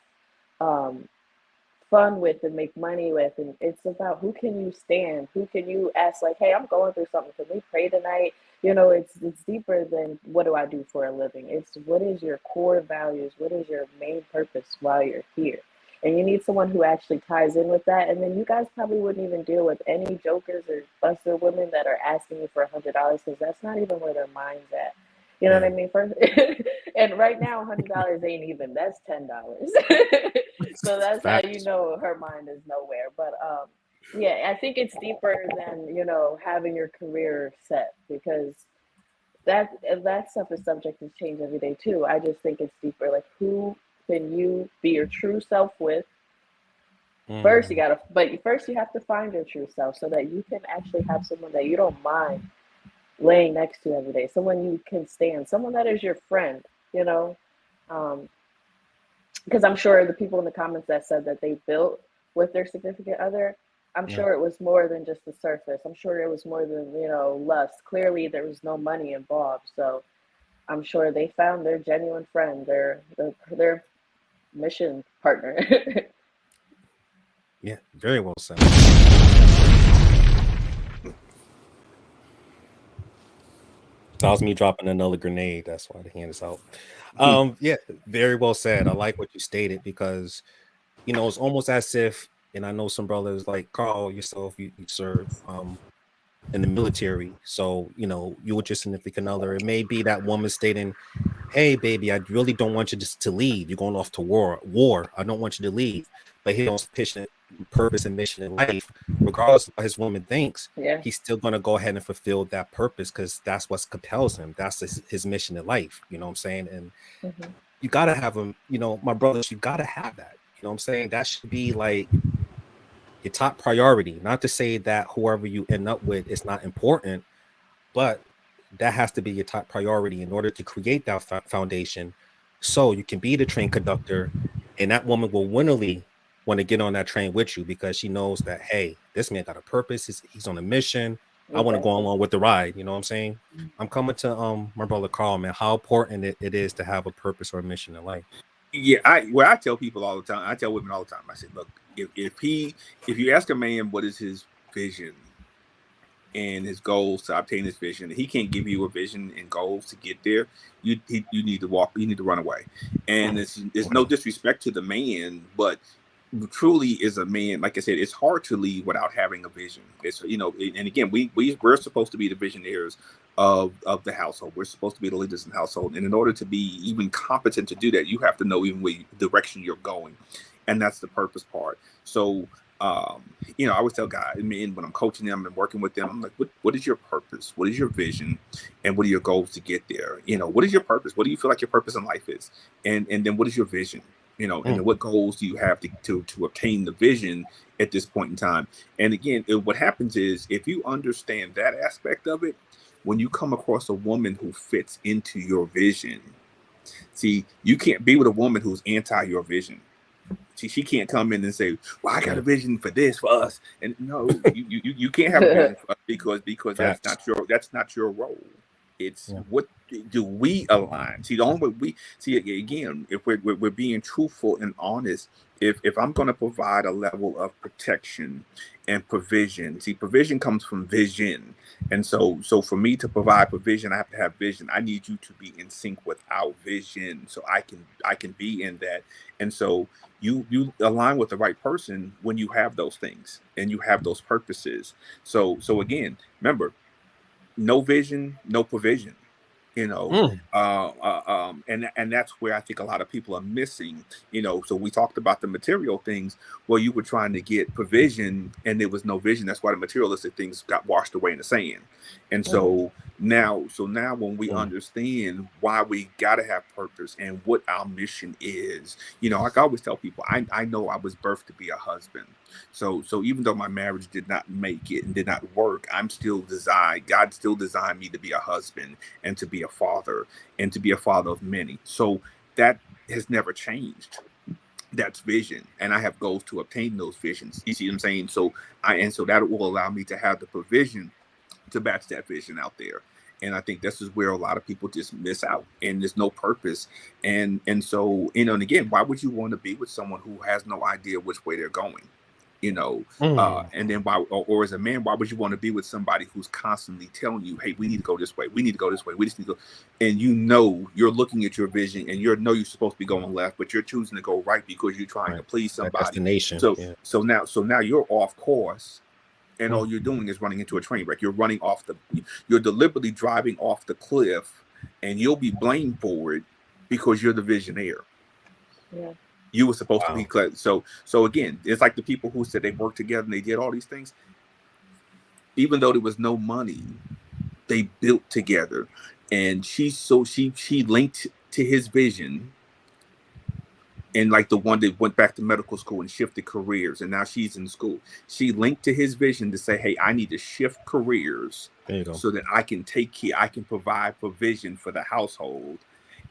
Speaker 5: fun with and make money with, and it's about who can you stand, who can you ask, like, hey, I'm going through something, can we pray tonight? It's deeper than what do I do for a living. It's what is your core values, what is your main purpose while you're here. And you need someone who actually ties in with that. And then you guys probably wouldn't even deal with any jokers or buster women that are asking you for $100, because that's not even where their mind's at. You know what I mean? First, and right now, $100 ain't even, that's $10. So that's how you know her mind is nowhere. But yeah, I think it's deeper than, having your career set, because that stuff is subject to change every day too. I just think it's deeper. Like, who can you be your true self with? First you have to find your true self, so that you can actually have someone that you don't mind laying next to every day, someone you can stand, someone that is your friend, because I'm sure the people in the comments that said that they built with their significant other, I'm sure it was more than just the surface. I'm sure it was more than, lust. Clearly there was no money involved. So I'm sure they found their genuine friend, their mission partner.
Speaker 2: Yeah, very well said. That was me dropping another grenade. That's why the hand is out. Yeah, very well said. I like what you stated because it's almost as if, and I know some brothers like Carl, yourself, you serve in the military. So, you with your significant other, it may be that woman stating, hey, baby, I really don't want you to leave. You're going off to war. I don't want you to leave. But he don't pitch purpose and mission in life, regardless of what his woman thinks.
Speaker 5: Yeah.
Speaker 2: He's still going to go ahead and fulfill that purpose because that's what compels him. That's his mission in life. You know what I'm saying? And you got to have him, my brothers, you got to have that. You know what I'm saying? That should be like your top priority. Not to say that whoever you end up with is not important, but that has to be your top priority in order to create that foundation so you can be the train conductor, and that woman will willingly want to get on that train with you because she knows that, hey, this man got a purpose. He's on a mission. I want to go along with the ride. You know what I'm saying? I'm coming to my brother Carl, man, how important it is to have a purpose or a mission in life.
Speaker 3: Yeah, I tell people all the time. I tell women all the time. I said, look, if you ask a man what is his vision and his goals to obtain his vision, he can't give you a vision and goals to get there. You need to walk. You need to run away. And it's no disrespect to the man, but truly is a man. Like I said, it's hard to leave without having a vision. It's and again, we're supposed to be the visionaries of the household. We're supposed to be the leaders in the household, and in order to be even competent to do that, you have to know even what direction you're going, and that's the purpose part. So I always tell guys, when I'm coaching them and working with them, I'm like, what is your purpose? What is your vision? And what are your goals to get there? What is your purpose? What do you feel like your purpose in life is? And then what is your vision? And then what goals do you have to obtain the vision at this point in time? And again, what happens is if you understand that aspect of it, when you come across a woman who fits into your vision, see, you can't be with a woman who's anti your vision. She can't come in and say, well, I got a vision for this, for us. And no, you can't have a vision for us because that's not your role. It's what do we align? See, the only way we see again, if we're being truthful and honest, if I'm going to provide a level of protection and provision, see, provision comes from vision, and so for me to provide provision, I have to have vision. I need you to be in sync with our vision, so I can be in that, and so you align with the right person when you have those things and you have those purposes. So again, remember, no vision, no provision. And that's where I think a lot of people are missing. So we talked about the material things. Well, you were trying to get provision, and there was no vision. That's why the materialistic things got washed away in the sand. And so now when we understand why we got to have purpose and what our mission is, I always tell people, I know I was birthed to be a husband. So even though my marriage did not make it and did not work, I'm still designed. God still designed me to be a husband and to be a father and to be a father of many. So that has never changed. That's vision, and I have goals to obtain those visions. You see what I'm saying? So that will allow me to have the provision to match that vision out there. And I think this is where a lot of people just miss out, and there's no purpose. And so, and again, why would you want to be with someone who has no idea which way they're going? And then or as a man, why would you want to be with somebody who's constantly telling you, hey, we need to go this way, we need to go this way, we just need to go, and you're looking at your vision and you're supposed to be going left, but you're choosing to go right because you're trying to please somebody.
Speaker 2: Destination.
Speaker 3: So now you're off course, and all you're doing is running into a train wreck. You're you're deliberately driving off the cliff, and you'll be blamed for it because you're the visionaire.
Speaker 5: Yeah.
Speaker 3: You were supposed to be clear. So again, it's like the people who said they worked together and they did all these things. Even though there was no money, they built together. And she linked to his vision. And like the one that went back to medical school and shifted careers, and now she's in school. She linked to his vision to say, hey, I need to shift careers so that I can take care, I can provide provision for the household.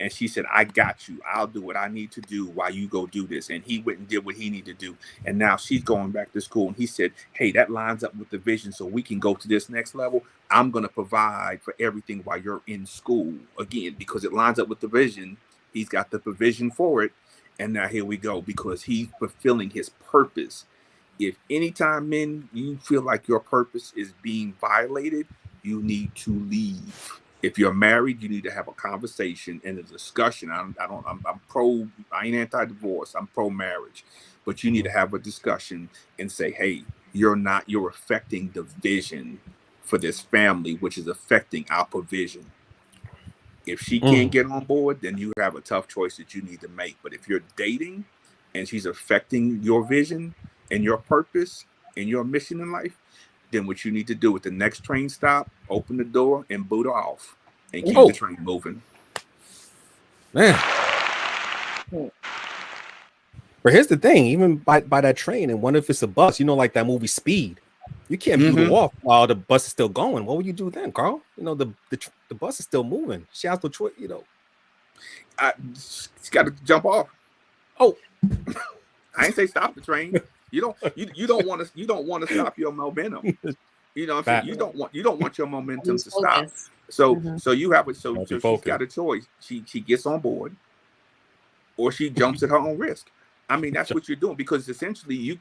Speaker 3: And she said, I got you. I'll do what I need to do while you go do this. And he went and did what he needed to do. And now she's going back to school. And he said, hey, that lines up with the vision so we can go to this next level. I'm going to provide for everything while you're in school. Again, because it lines up with the vision. He's got the provision for it. And now here we go, because he's fulfilling his purpose. If anytime, men, you feel like your purpose is being violated, you need to leave. If you're married, you need to have a conversation and a discussion. I'm pro. I ain't anti-divorce. I'm pro-marriage, but you need to have a discussion and say, "Hey, you're affecting the vision for this family, which is affecting our provision." If she can't get on board, then you have a tough choice that you need to make. But if you're dating and she's affecting your vision and your purpose and your mission in life, then what you need to do at the next train stop, open the door and boot her off and keep the train moving.
Speaker 2: Man. But here's the thing, even by that train, and what if it's a bus, like that movie Speed? You can't boot her off while the bus is still going. What would you do then, Carl? The bus is still moving. She has no choice,
Speaker 3: She's got to jump off.
Speaker 2: Oh.
Speaker 3: I ain't say stop the train. You don't want to stop your momentum. You know what I'm saying? You don't want your momentum to stop. So she's got a choice. She gets on board, or she jumps at her own risk. I mean, that's what you're doing, because essentially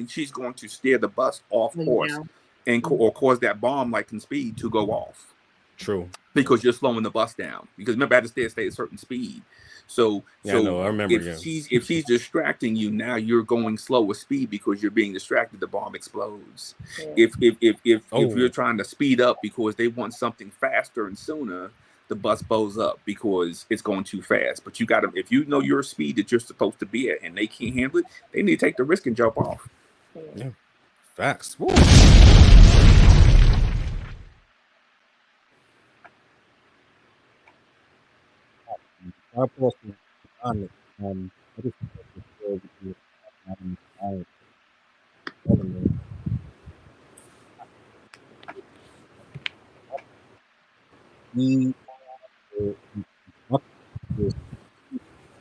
Speaker 3: she's going to steer the bus off course and or cause that bomb like in Speed to go off.
Speaker 2: True.
Speaker 3: Because you're slowing the bus down. Because remember, I had to stay at a certain speed. So
Speaker 2: I remember.
Speaker 3: If she's distracting you, now you're going slower speed because you're being distracted. The bomb explodes. Yeah. If you're trying to speed up because they want something faster and sooner, the bus blows up because it's going too fast. But if you know your speed that you're supposed to be at and they can't handle it, they need to take the risk and jump off.
Speaker 2: Yeah, facts. Woo.
Speaker 6: I just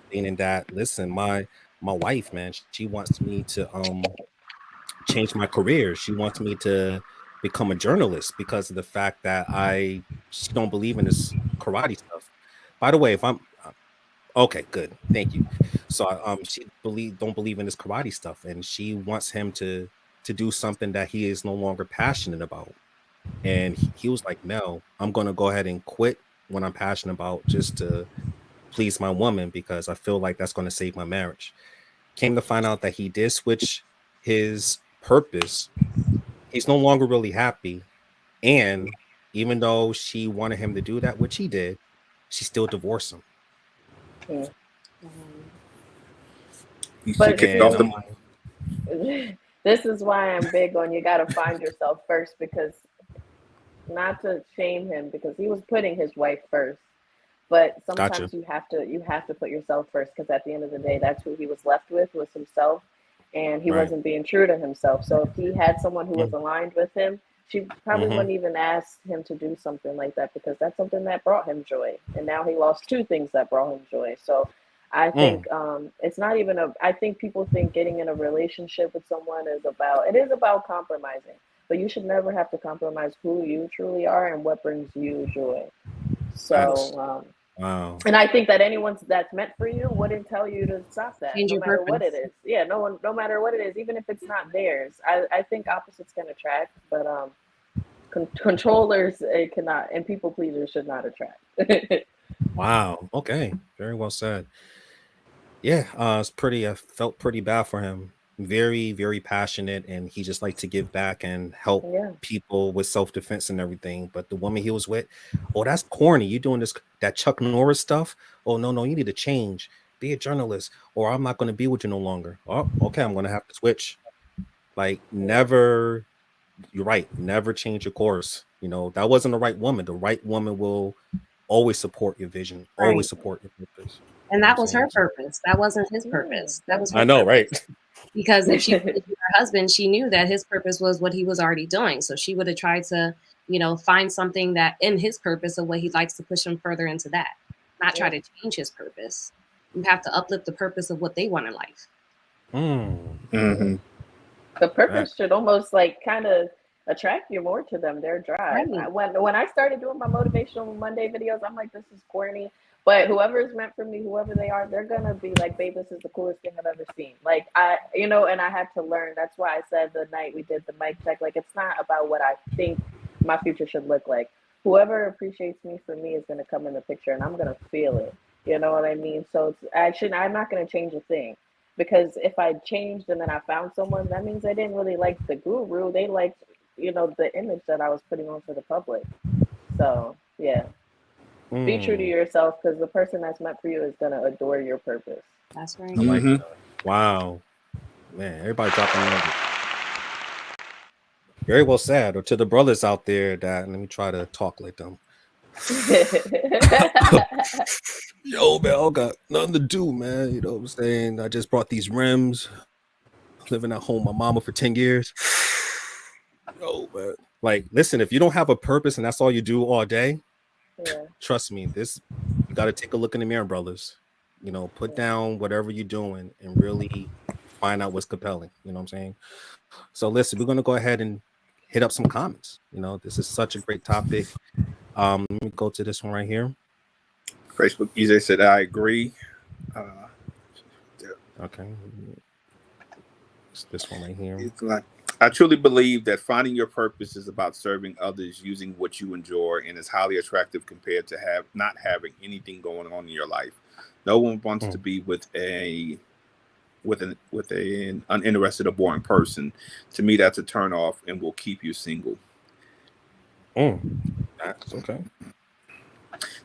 Speaker 2: meaning that, listen, my wife, man, she wants me to change my career. She wants me to become a journalist because of the fact that she don't believe in this karate stuff. By the way, if I'm okay, good, thank you. So she don't believe in this karate stuff, and she wants him to do something that he is no longer passionate about. And he was like, "No, I'm gonna go ahead and quit what I'm passionate about just to please my woman, because I feel like that's going to save my marriage." Came to find out that he did switch his purpose. He's no longer really happy, and even though she wanted him to do that, which he did, she still divorced him.
Speaker 5: Yeah.
Speaker 3: But
Speaker 5: this is why I'm big on, you got to find yourself first, because not to shame him, because he was putting his wife first, but sometimes you have to put yourself first, because at the end of the day, that's who he was left with, was himself, and he wasn't being true to himself. So if he had someone who was aligned with him, she probably wouldn't even ask him to do something like that, because that's something that brought him joy, and now he lost two things that brought him joy. So I think it's not even I think people think getting in a relationship with someone is about compromising, but you should never have to compromise who you truly are and what brings you joy. So,
Speaker 2: wow.
Speaker 5: And I think that anyone that's meant for you wouldn't tell you to stop that,
Speaker 4: Change
Speaker 5: no
Speaker 4: your
Speaker 5: matter
Speaker 4: purpose.
Speaker 5: what it is. Yeah, no matter what it is, even if it's not theirs. I think opposites can attract, but controllers cannot, and people pleasers should not attract.
Speaker 2: Wow. Okay. Very well said. Yeah, I felt pretty bad for him. Very, very passionate, and he just liked to give back and help people with self-defense and everything. But the woman he was with, oh, that's corny. You doing that Chuck Norris stuff? Oh, no, you need to change. Be a journalist, or I'm not going to be with you no longer. Oh, okay, I'm going to have to switch. Like, never, you're right, never change your course. That wasn't the right woman. The right woman will always support your vision, always support your purpose.
Speaker 4: And that was her purpose. That wasn't his purpose. That was her
Speaker 2: I know,
Speaker 4: purpose.
Speaker 2: right?
Speaker 4: Because if she was with her husband, she knew that his purpose was what he was already doing. So she would have tried to, find something that in his purpose of what he likes to push him further into that. not try to change his purpose. You have to uplift the purpose of what they want in life.
Speaker 3: Mm-hmm.
Speaker 5: The purpose should almost like kind of attract you more to them, their drive.
Speaker 4: Right.
Speaker 5: When I started doing my motivational Monday videos, I'm like, this is corny. But whoever is meant for me, whoever they are, they're gonna be like, babe, this is the coolest thing I've ever seen. Like and I had to learn. That's why I said the night we did the mic check, like it's not about what I think my future should look like. Whoever appreciates me for me is gonna come in the picture, and I'm gonna feel it. You know what I mean? So I'm not gonna change a thing. Because if I changed and then I found someone, that means I didn't really like the guru. They liked, the image that I was putting on for the public. So yeah, be true to yourself, because the person that's meant for you is gonna adore your purpose.
Speaker 4: That's right.
Speaker 2: I like that. Wow, man, everybody dropping numbers. Very well said. Or to the brothers out there that, let me try to talk like them. Yo, man, I got nothing to do, man. You know what I'm saying? I just brought these rims, living at home with my mama for 10 years. Yo, man. Like, listen, if you don't have a purpose and that's all you do all day, trust me, you got to take a look in the mirror, brothers. Put down whatever you're doing and really find out what's compelling. You know what I'm saying? So listen, we're going to go ahead and hit up some comments. This is such a great topic. Let me go to this one right here.
Speaker 3: Facebook EJ said, I agree.
Speaker 2: Okay. It's this one right here.
Speaker 3: It's like, I truly believe that finding your purpose is about serving others using what you enjoy, and is highly attractive compared to not having anything going on in your life. No one wants to be with an uninterested or boring person. To me, that's a turn off and will keep you single.
Speaker 2: That's okay.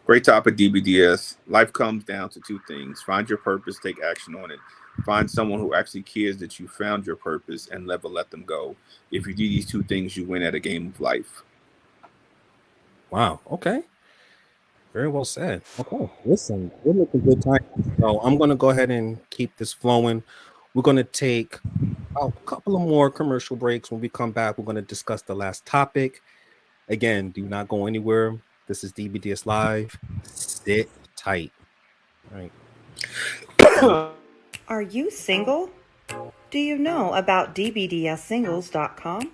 Speaker 3: Great topic, DBDS. Life comes down to two things. Find your purpose, take action on it. Find someone who actually cares that you found your purpose, and never let them go. If you do these two things, you win at a game of life.
Speaker 2: Wow. Okay. Very well said. Okay. Listen, we're making good time. So I'm going to go ahead and keep this flowing. We're going to take a couple of more commercial breaks. When we come back, we're going to discuss the last topic. Again, do not go anywhere. This is DBDS Live. Sit tight. All right.
Speaker 9: Are you single? Do you know about dbdssingles.com?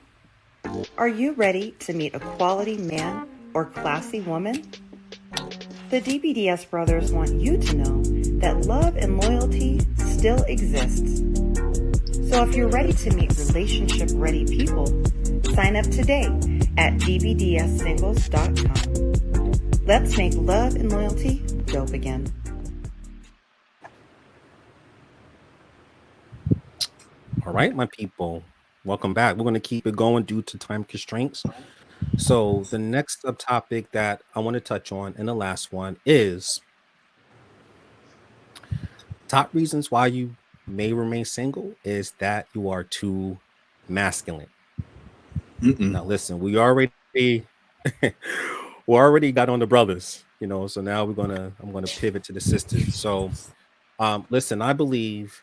Speaker 9: Are you ready to meet a quality man or classy woman? The DBDS brothers want you to know that love and loyalty still exists. So if you're ready to meet relationship-ready people, sign up today at dbdssingles.com. Let's make love and loyalty dope again.
Speaker 2: All right, my people, welcome back. We're going to keep it going due to time constraints. So the next subtopic that I want to touch on, and the last one, is top reasons why you may remain single is that you are too masculine. Now listen, we already got on the brothers, so now I'm gonna pivot to the sisters. So listen, I believe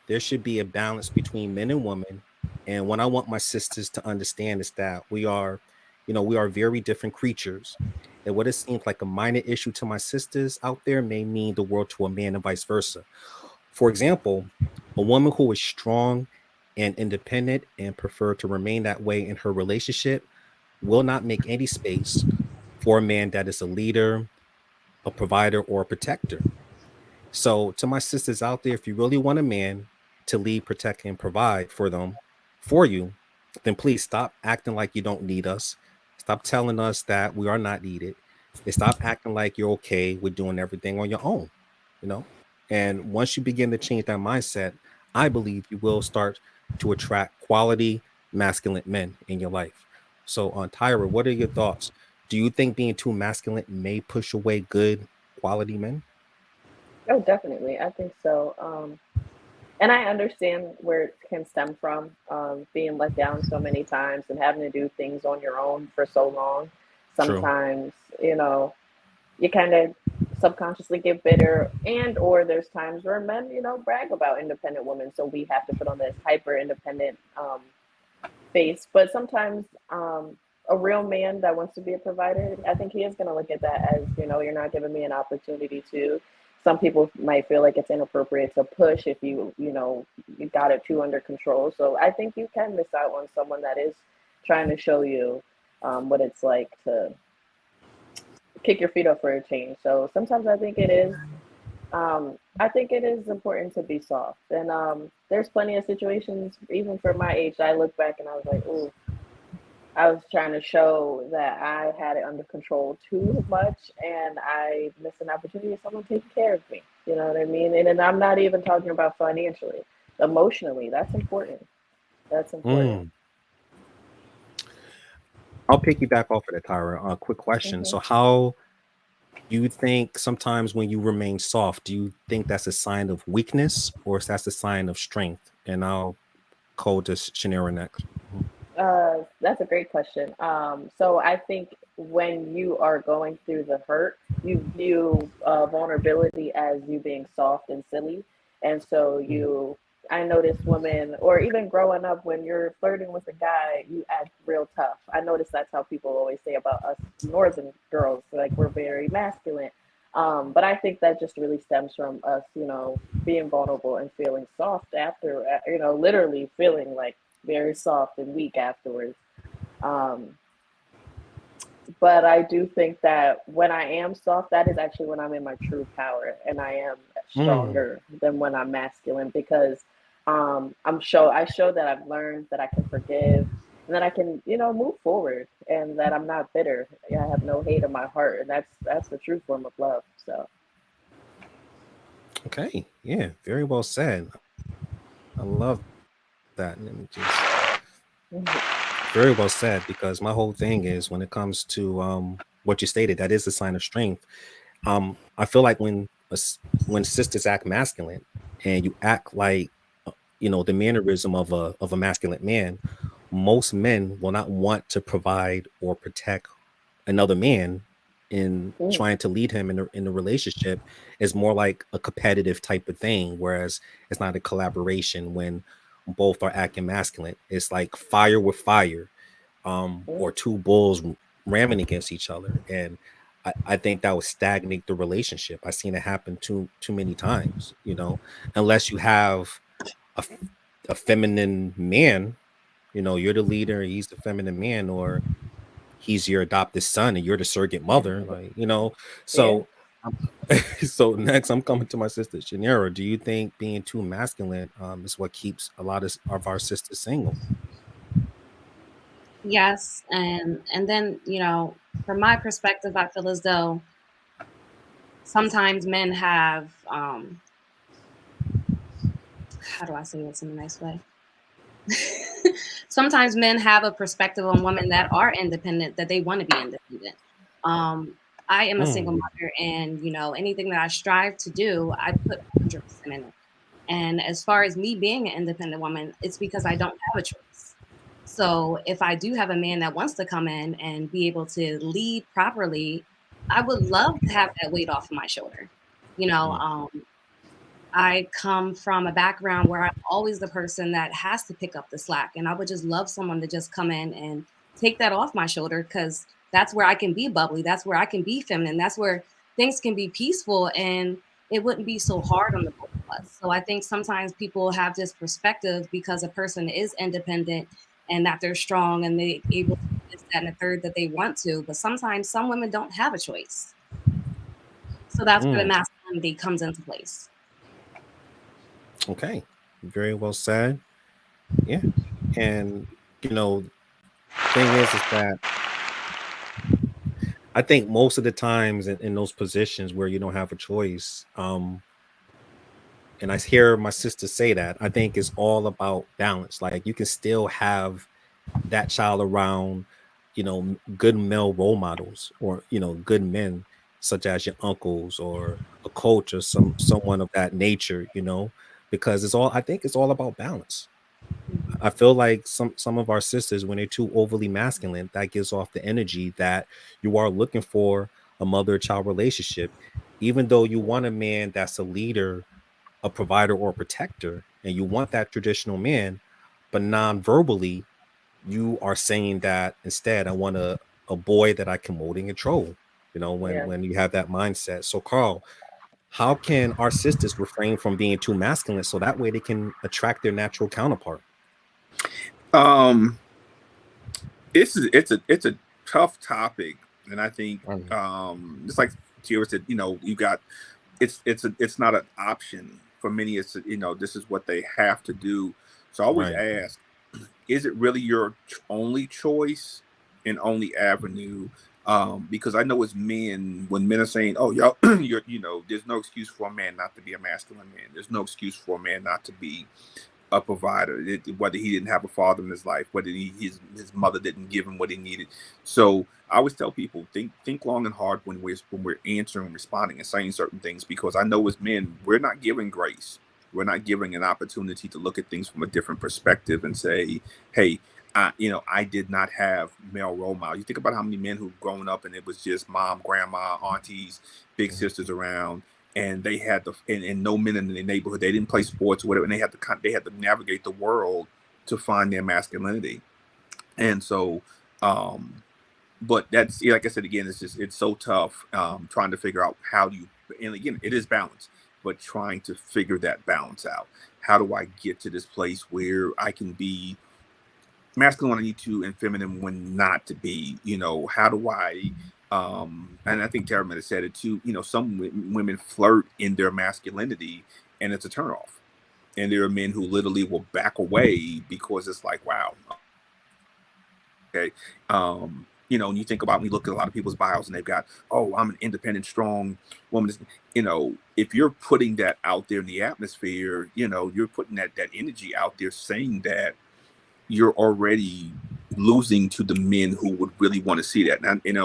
Speaker 2: there should be a balance between men and women. And what I want my sisters to understand is that we are very different creatures. And what it seems like a minor issue to my sisters out there may mean the world to a man, and vice versa. For example, a woman who is strong and independent and prefer to remain that way in her relationship will not make any space for a man that is a leader, a provider, or a protector. So to my sisters out there, if you really want a man to lead, protect, and provide for you, then please stop acting like you don't need us. Stop telling us that we are not needed. And stop acting like you're okay with doing everything on your own, And once you begin to change that mindset, I believe you will start to attract quality masculine men in your life. So Tyra, what are your thoughts? Do you think being too masculine may push away good quality men?
Speaker 5: Oh, definitely. I think so. And I understand where it can stem from, being let down so many times and having to do things on your own for so long. Sometimes, you kind of subconsciously get bitter, or there's times where men, brag about independent women. So we have to put on this hyper independent face. But sometimes a real man that wants to be a provider, I think he is going to look at that as, you're not giving me an opportunity to. Some people might feel like it's inappropriate to push if you got it too under control. So I think you can miss out on someone that is trying to show you what it's like to kick your feet up for a change. So sometimes I think it is important to be soft. And there's plenty of situations, even for my age, I look back and I was like, ooh, I was trying to show that I had it under control too much, and I missed an opportunity of someone taking care of me. You know what I mean? And I'm not even talking about financially, emotionally. That's important. That's important.
Speaker 2: Mm. I'll piggyback off of that, Tyra. Quick question.
Speaker 5: Hmm.
Speaker 2: So, how do you think sometimes when you remain soft, do you think that's a sign of weakness or is that a sign of strength? And I'll code this Shanira next. Mhm.
Speaker 5: That's a great question. So I think when you are going through the hurt, you view vulnerability as you being soft and silly. And so I notice women, or even growing up, when you're flirting with a guy, you act real tough. I notice that's how people always say about us Northern girls, like we're very masculine. But I think that just really stems from us, being vulnerable and feeling soft after, literally feeling like very soft and weak afterwards. Um, but I do think that when I am soft, that is actually when I'm in my true power and I am
Speaker 2: Mm.
Speaker 5: stronger than when I'm masculine because I show that I've learned that I can forgive and that I can, move forward and that I'm not bitter. I have no hate in my heart, and that's the true form of love. So
Speaker 2: Okay. Yeah. Very well said. I love that. Let me just very well said because my whole thing is when it comes to what you stated, that is a sign of strength. I feel like when sisters act masculine and you act like the mannerism of a masculine man, most men will not want to provide or protect another man in
Speaker 5: mm,
Speaker 2: trying to lead him in the relationship is more like a competitive type of thing, whereas it's not a collaboration when both are acting masculine. It's like fire with fire,
Speaker 5: mm,
Speaker 2: or two bulls ramming against each other. And I think that would stagnate the relationship. I've seen it happen too many times, unless you have a, a feminine man, you're the leader, he's the feminine man, or he's your adopted son and you're the surrogate mother, like,
Speaker 5: yeah.
Speaker 2: so so next I'm coming to my sister Shanera. Do you think being too masculine is what keeps a lot of our sisters single?
Speaker 4: Yes, and then from my perspective, I feel as though sometimes men have how do I say this in a nice way? Sometimes men have a perspective on women that are independent, that they want to be independent. Um, I am a single
Speaker 2: Mm,
Speaker 4: mother, and anything that I strive to do, I put 100% in it. And as far as me being an independent woman, it's because I don't have a choice. So if I do have a man that wants to come in and be able to lead properly, I would love to have that weight off of my shoulder. You know,
Speaker 2: mm,
Speaker 4: um, I come from a background where I'm always the person that has to pick up the slack. And I would just love someone to just come in and take that off my shoulder because that's where I can be bubbly. That's where I can be feminine. That's where things can be peaceful and it wouldn't be so hard on the both of us. So I think sometimes people have this perspective because a person is independent and that they're strong and they able to do this, that, and the third that they want to. But sometimes some women don't have a choice. So that's where the
Speaker 2: mm.
Speaker 4: masculinity comes into place.
Speaker 2: Okay, very well said. Yeah. And thing is that I think most of the times in those positions where you don't have a choice, and I hear my sister say that, I think it's all about balance. Like you can still have that child around, good male role models or, good men such as your uncles or a coach or someone of that nature, because I think it's all about balance. I feel like some of our sisters, when they're too overly masculine, that gives off the energy that you are looking for a mother-child relationship, even though you want a man that's a leader, a provider, or a protector, and you want that traditional man, but non-verbally, you are saying that instead I want a boy that I can mold and control,
Speaker 5: Yeah.
Speaker 2: when you have that mindset. So Carl, how can our sisters refrain from being too masculine so that way they can attract their natural counterpart?
Speaker 3: Um, it's a tough topic, and I think
Speaker 2: Right.
Speaker 3: just like Tierra said, you got it's not an option for many. It's this is what they have to do. So I always
Speaker 2: Right.
Speaker 3: ask, is it really your only choice and only avenue? Because I know as men, when men are saying, "Oh, y'all, there's no excuse for a man not to be a masculine man. There's no excuse for a man not to be a provider, whether he didn't have a father in his life, whether his mother didn't give him what he needed." So I always tell people, think long and hard when we're answering, responding, and saying certain things, because I know as men we're not giving grace, we're not giving an opportunity to look at things from a different perspective and say, "Hey, I did not have male role models." You think about how many men who've grown up and it was just mom, grandma, aunties, big sisters around, and they had and no men in the neighborhood. They didn't play sports or whatever, and they had to navigate the world to find their masculinity. And so, but that's, like I said again, it's so tough trying to figure out how do you. And again, it is balance, but trying to figure that balance out. How do I get to this place where I can be masculine when I need to and feminine when not to be? How do I and I think Tara might have said it too, some women flirt in their masculinity and it's a turnoff. And there are men who literally will back away because it's like, wow, okay. And you think about, when you look at a lot of people's bios and they've got, "Oh, I'm an independent, strong woman." If you're putting that out there in the atmosphere, you're putting that energy out there, saying that, you're already losing to the men who would really want to see that. And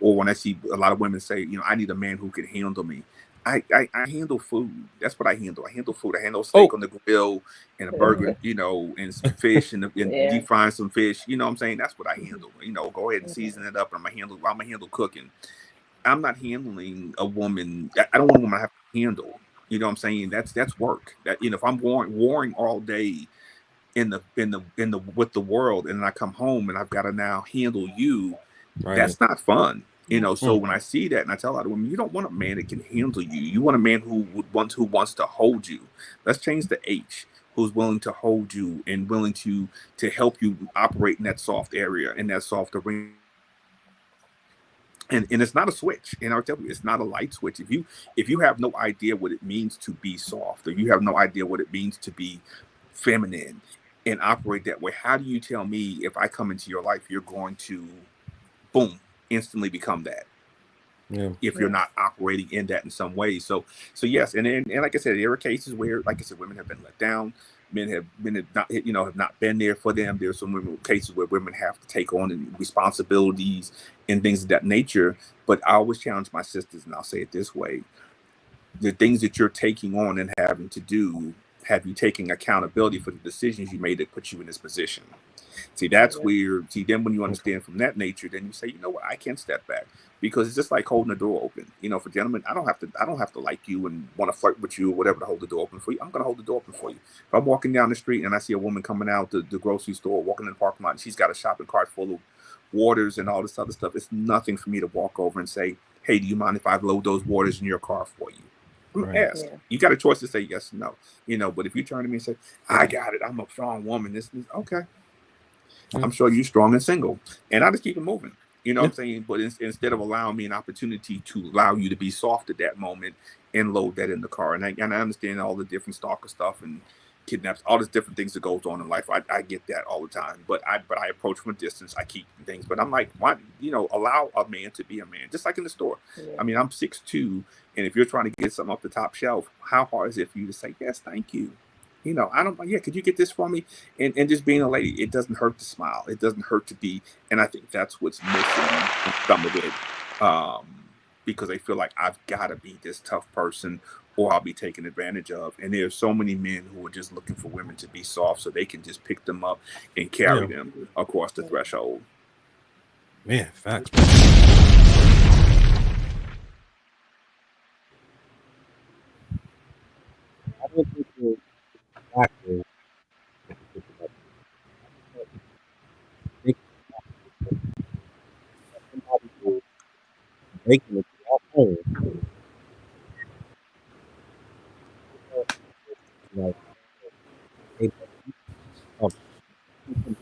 Speaker 3: or when I see a lot of women say, "I need a man who can handle me." I handle food. That's what I handle. I handle food. I handle steak
Speaker 2: Oh,
Speaker 3: on the grill and a burger, and some fish and
Speaker 5: Yeah.
Speaker 3: deep frying some fish. You know what I'm saying? That's what I handle. Go ahead and season it up. And I'm gonna handle cooking. I'm not handling a woman. I don't want a woman I have to handle. You know what I'm saying? That's work. That, if I'm warring all day in the with the world, and then I come home and I've got to now handle you,
Speaker 2: right.
Speaker 3: that's not fun. So
Speaker 2: Mm,
Speaker 3: when I see that, and I tell a lot of women, you don't want a man that can handle you. You want a man who wants to hold you. Let's change the H. Who's willing to hold you and willing to help you operate in that soft area, in that soft arena. And it's not a switch. And I'll tell you, it's not a light switch. If you have no idea what it means to be soft, or you have no idea what it means to be feminine and operate that way, how do you tell me, if I come into your life, you're going to, boom, instantly become that,
Speaker 2: yeah.
Speaker 3: if you're
Speaker 5: Yeah.
Speaker 3: not operating in that in some way? So yes, and like I said, there are cases where, like I said, women have been let down. Men have not been there for them. There's some cases where women have to take on responsibilities and things of that nature. But I always challenge my sisters, and I'll say it this way: the things that you're taking on and having to do, have you taking accountability for the decisions you made that put you in this position? See, that's
Speaker 5: Yeah.
Speaker 3: where, then when you understand from that nature, then you say, "You know what, I can step back." Because it's just like holding the door open. For gentlemen, I don't have to like you and want to flirt with you or whatever to hold the door open for you. I'm gonna hold the door open for you. If I'm walking down the street and I see a woman coming out the grocery store, walking in the parking lot, and she's got a shopping cart full of waters and all this other stuff, it's nothing for me to walk over and say, "Hey, do you mind if I load those waters in your car for you?" I'm gonna
Speaker 2: Right.
Speaker 3: ask.
Speaker 5: Yeah.
Speaker 3: You got a choice to say yes or no. But if you turn to me and say, "I got it, I'm a strong woman," this okay.
Speaker 2: Yeah.
Speaker 3: I'm sure you're strong and single. And I just keep it moving. You know what
Speaker 2: Yeah.
Speaker 3: I'm saying? But instead of allowing me an opportunity to allow you to be soft at that moment and load that in the car. And I understand all the different stalker stuff and kidnaps, all these different things that goes on in life. I get that all the time. But I approach from a distance. I keep things. But I'm like, why, allow a man to be a man. Just like in the store.
Speaker 5: Yeah.
Speaker 3: I mean, I'm 6'2", and if you're trying to get something off the top shelf, how hard is it for you to say, "Yes, thank you"? I don't, yeah, could you get this for me? And just being a lady, it doesn't hurt to smile. It doesn't hurt to be, and I think that's what's missing in some of it, because they feel like, I've got to be this tough person or I'll be taken advantage of. And there's so many men who are just looking for women to be soft so they can just pick them up and carry
Speaker 2: Yeah.
Speaker 3: them across the threshold.
Speaker 2: Man, facts.
Speaker 6: I don't think it's factors. making it to our home. Like, hey, um,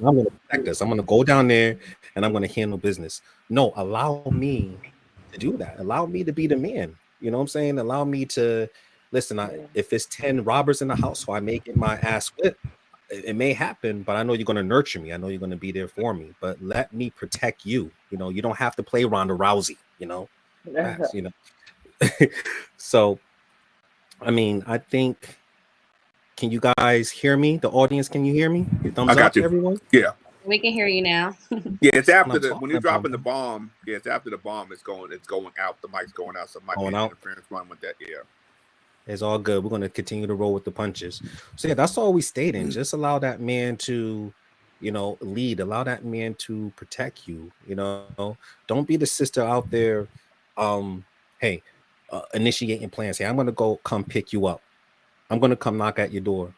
Speaker 6: I'm gonna
Speaker 2: Protect us. I'm gonna go down there and I'm gonna handle business. No, allow me to do that. Allow me to be the man. You know what I'm saying? Allow me to listen. If it's 10 robbers in the house, so I may get my ass whipped. It may happen, but I know you're going to nurture me. I know you're going to be there for me. But let me protect you. You know, you don't have to play Ronda Rousey. You know, perhaps, you know. So, I mean, I think. Can you guys hear me? The audience, can you hear me? Thumbs
Speaker 3: I got
Speaker 2: up,
Speaker 3: you.
Speaker 2: everyone.
Speaker 3: Yeah.
Speaker 4: We can hear you now.
Speaker 3: Yeah, it's
Speaker 2: That's what
Speaker 3: after
Speaker 2: I'm
Speaker 3: the when
Speaker 2: talking
Speaker 3: you're
Speaker 2: about,
Speaker 3: dropping the
Speaker 2: man.
Speaker 3: bomb. Yeah, it's after the bomb. It's going out. The mic's going out. So it might be
Speaker 2: Going
Speaker 3: an
Speaker 2: out.
Speaker 3: interference run with that. Yeah.
Speaker 2: It's all good. We're going to continue to roll with the punches. So yeah, that's all we stayed in. Just allow that man to, you know, lead. Allow that man to protect you. You know, don't be the sister out there. Hey, initiating plans. Hey, I'm going to go come pick you up. I'm going to come knock at your door.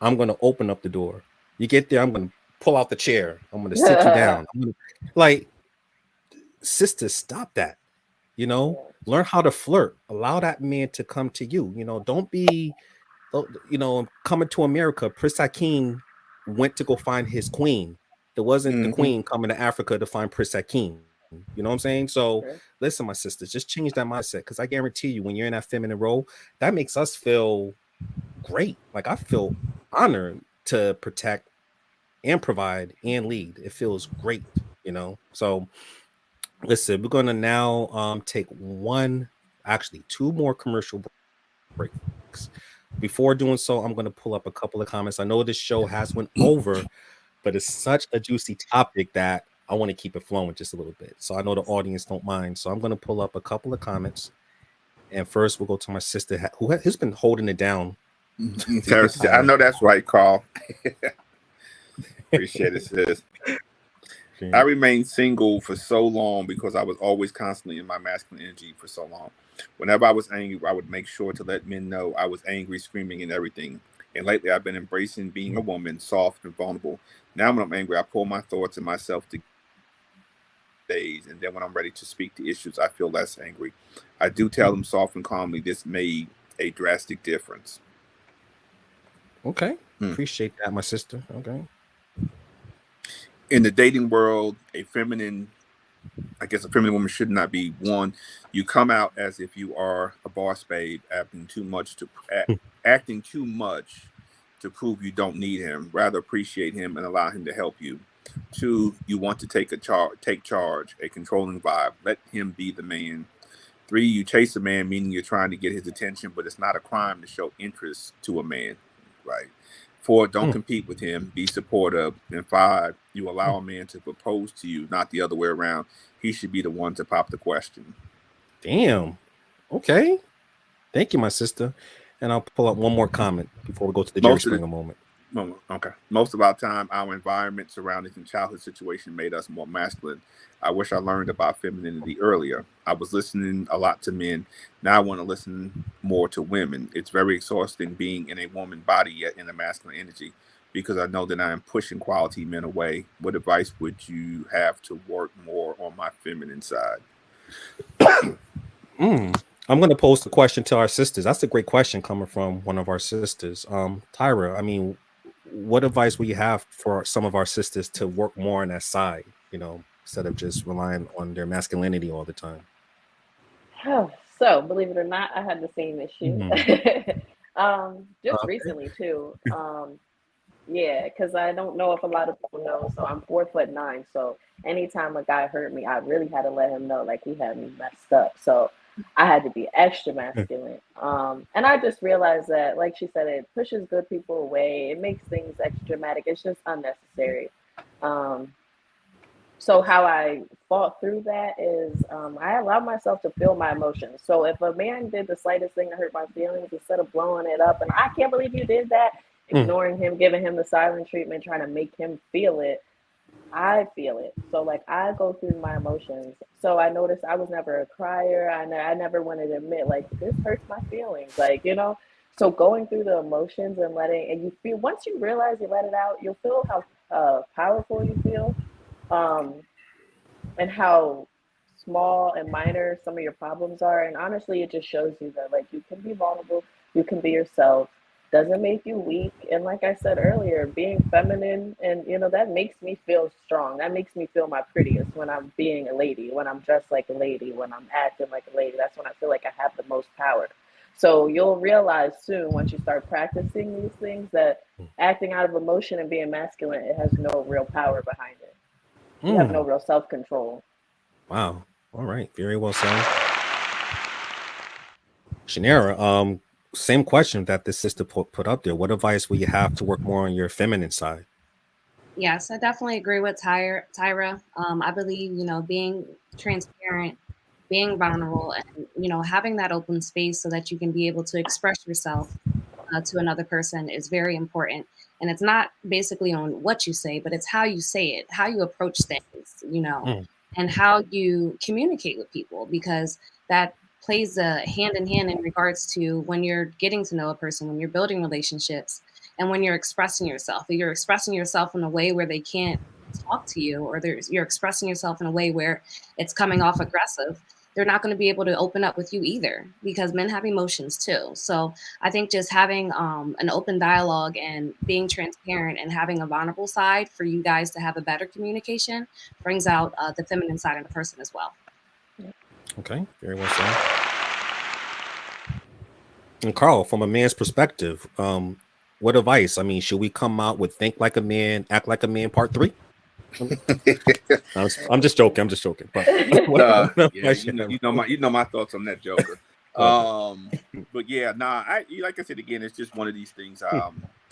Speaker 2: I'm going to open up the door. You get there. I'm going to pull out the chair. I'm going to sit you down. Like, sisters, stop that. You know, learn how to flirt. Allow that man to come to you. You know, don't be, you know, coming to America. Prince Hakeem went to go find his queen. There wasn't the queen coming to Africa to find Prince Hakeem. You know what I'm saying? So listen, my sisters, just change that mindset, because I guarantee you, when you're in that feminine role, that makes us feel great. Like, I feel honored to protect and provide and lead. It feels great, you know. So listen, we're gonna now take two more commercial breaks. Before doing so, I'm gonna pull up a couple of comments. I know this show has went over, but it's such a juicy topic that I want to keep it flowing just a little bit. So I know the audience don't mind. So I'm gonna pull up a couple of comments. And first, we'll go to my sister who's been holding it down.
Speaker 3: I know that's right, Carl. Appreciate it, sis. I remained single for so long because I was always constantly in my masculine energy for so long. Whenever I was angry, I would make sure to let men know I was angry, screaming, and everything. And lately, I've been embracing being a woman, soft and vulnerable. Now, when I'm angry, I pull my thoughts and myself to days, and then when I'm ready to speak to issues, I feel less angry. I do tell them soft and calmly. This made a drastic difference.
Speaker 2: Okay, appreciate that, my sister. Okay.
Speaker 3: In the dating world, a feminine woman should not be one. You come out as if you are a boss babe, acting too much to prove you don't need him. Rather appreciate him and allow him to help you. Two, you want to take charge, a controlling vibe. Let him be the man. Three, you chase a man, meaning you're trying to get his attention, but it's not a crime to show interest to a man, right? Four, don't compete with him, be supportive. And five, you allow a man to propose to you, not the other way around. He should be the one to pop the question.
Speaker 2: Damn. Okay. Thank you, my sister. And I'll pull up one more comment before we go to the Jerry Springer moment.
Speaker 3: Okay. Most of our time, our environment, surroundings, and childhood situation made us more masculine. I wish I learned about femininity earlier. I was listening a lot to men. Now I want to listen more to women. It's very exhausting being in a woman body yet in a masculine energy, because I know that I am pushing quality men away. What advice would you have to work more on my feminine side?
Speaker 2: I'm going to pose the question to our sisters. That's a great question coming from one of our sisters. Tyra, I mean, what advice will you have for some of our sisters to work more on that side, you know, instead of just relying on their masculinity all the time?
Speaker 5: So, believe it or not, I had the same issue. Just recently too. Yeah, because I don't know if a lot of people know. So I'm 4'9". So anytime a guy hurt me, I really had to let him know, like, he had me messed up. So I had to be extra masculine. And I just realized that, like she said, it pushes good people away. It makes things extra dramatic. It's just unnecessary. So how I fought through that is I allowed myself to feel my emotions. So if a man did the slightest thing to hurt my feelings, instead of blowing it up and I can't believe you did that, ignoring him, giving him the silent treatment, trying to make him feel it, I feel it. So like I go through my emotions. So I noticed I was never a crier. I never wanted to admit, like, this hurts my feelings, like, you know. So going through the emotions and you feel, once you realize you let it out, you'll feel how powerful you feel. And how small and minor some of your problems are. And honestly, it just shows you that like you can be vulnerable, you can be yourself. Doesn't make you weak. And like I said earlier, being feminine and that makes me feel strong. That makes me feel my prettiest when I'm being a lady, when I'm dressed like a lady, when I'm acting like a lady. That's when I feel like I have the most power. So you'll realize soon once you start practicing these things that acting out of emotion and being masculine, it has no real power behind it. You have no real self-control.
Speaker 2: Wow. All right. Very well said. Shanera, same question that this sister put up there. What advice will you have to work more on your feminine side?
Speaker 4: Yes, I definitely agree with Tyra. I believe, being transparent, being vulnerable, and, having that open space so that you can be able to express yourself to another person is very important. And it's not basically on what you say, but it's how you say it, how you approach things, and how you communicate with people, because that plays a hand in hand in regards to when you're getting to know a person, when you're building relationships, and when you're expressing yourself. If you're expressing yourself in a way where they can't talk to you, or you're expressing yourself in a way where it's coming off aggressive, they're not going to be able to open up with you either, because men have emotions too. So I think just having an open dialogue and being transparent and having a vulnerable side for you guys to have a better communication brings out the feminine side in the person as well.
Speaker 2: Okay, very well said. And Carl, from a man's perspective, what advice? I mean, should we come out with "Think Like a Man, Act Like a Man" Part 3? I'm just joking. I'm just joking. But
Speaker 3: yeah, you know my thoughts on that, Joker. But yeah, like I said again, it's just one of these things.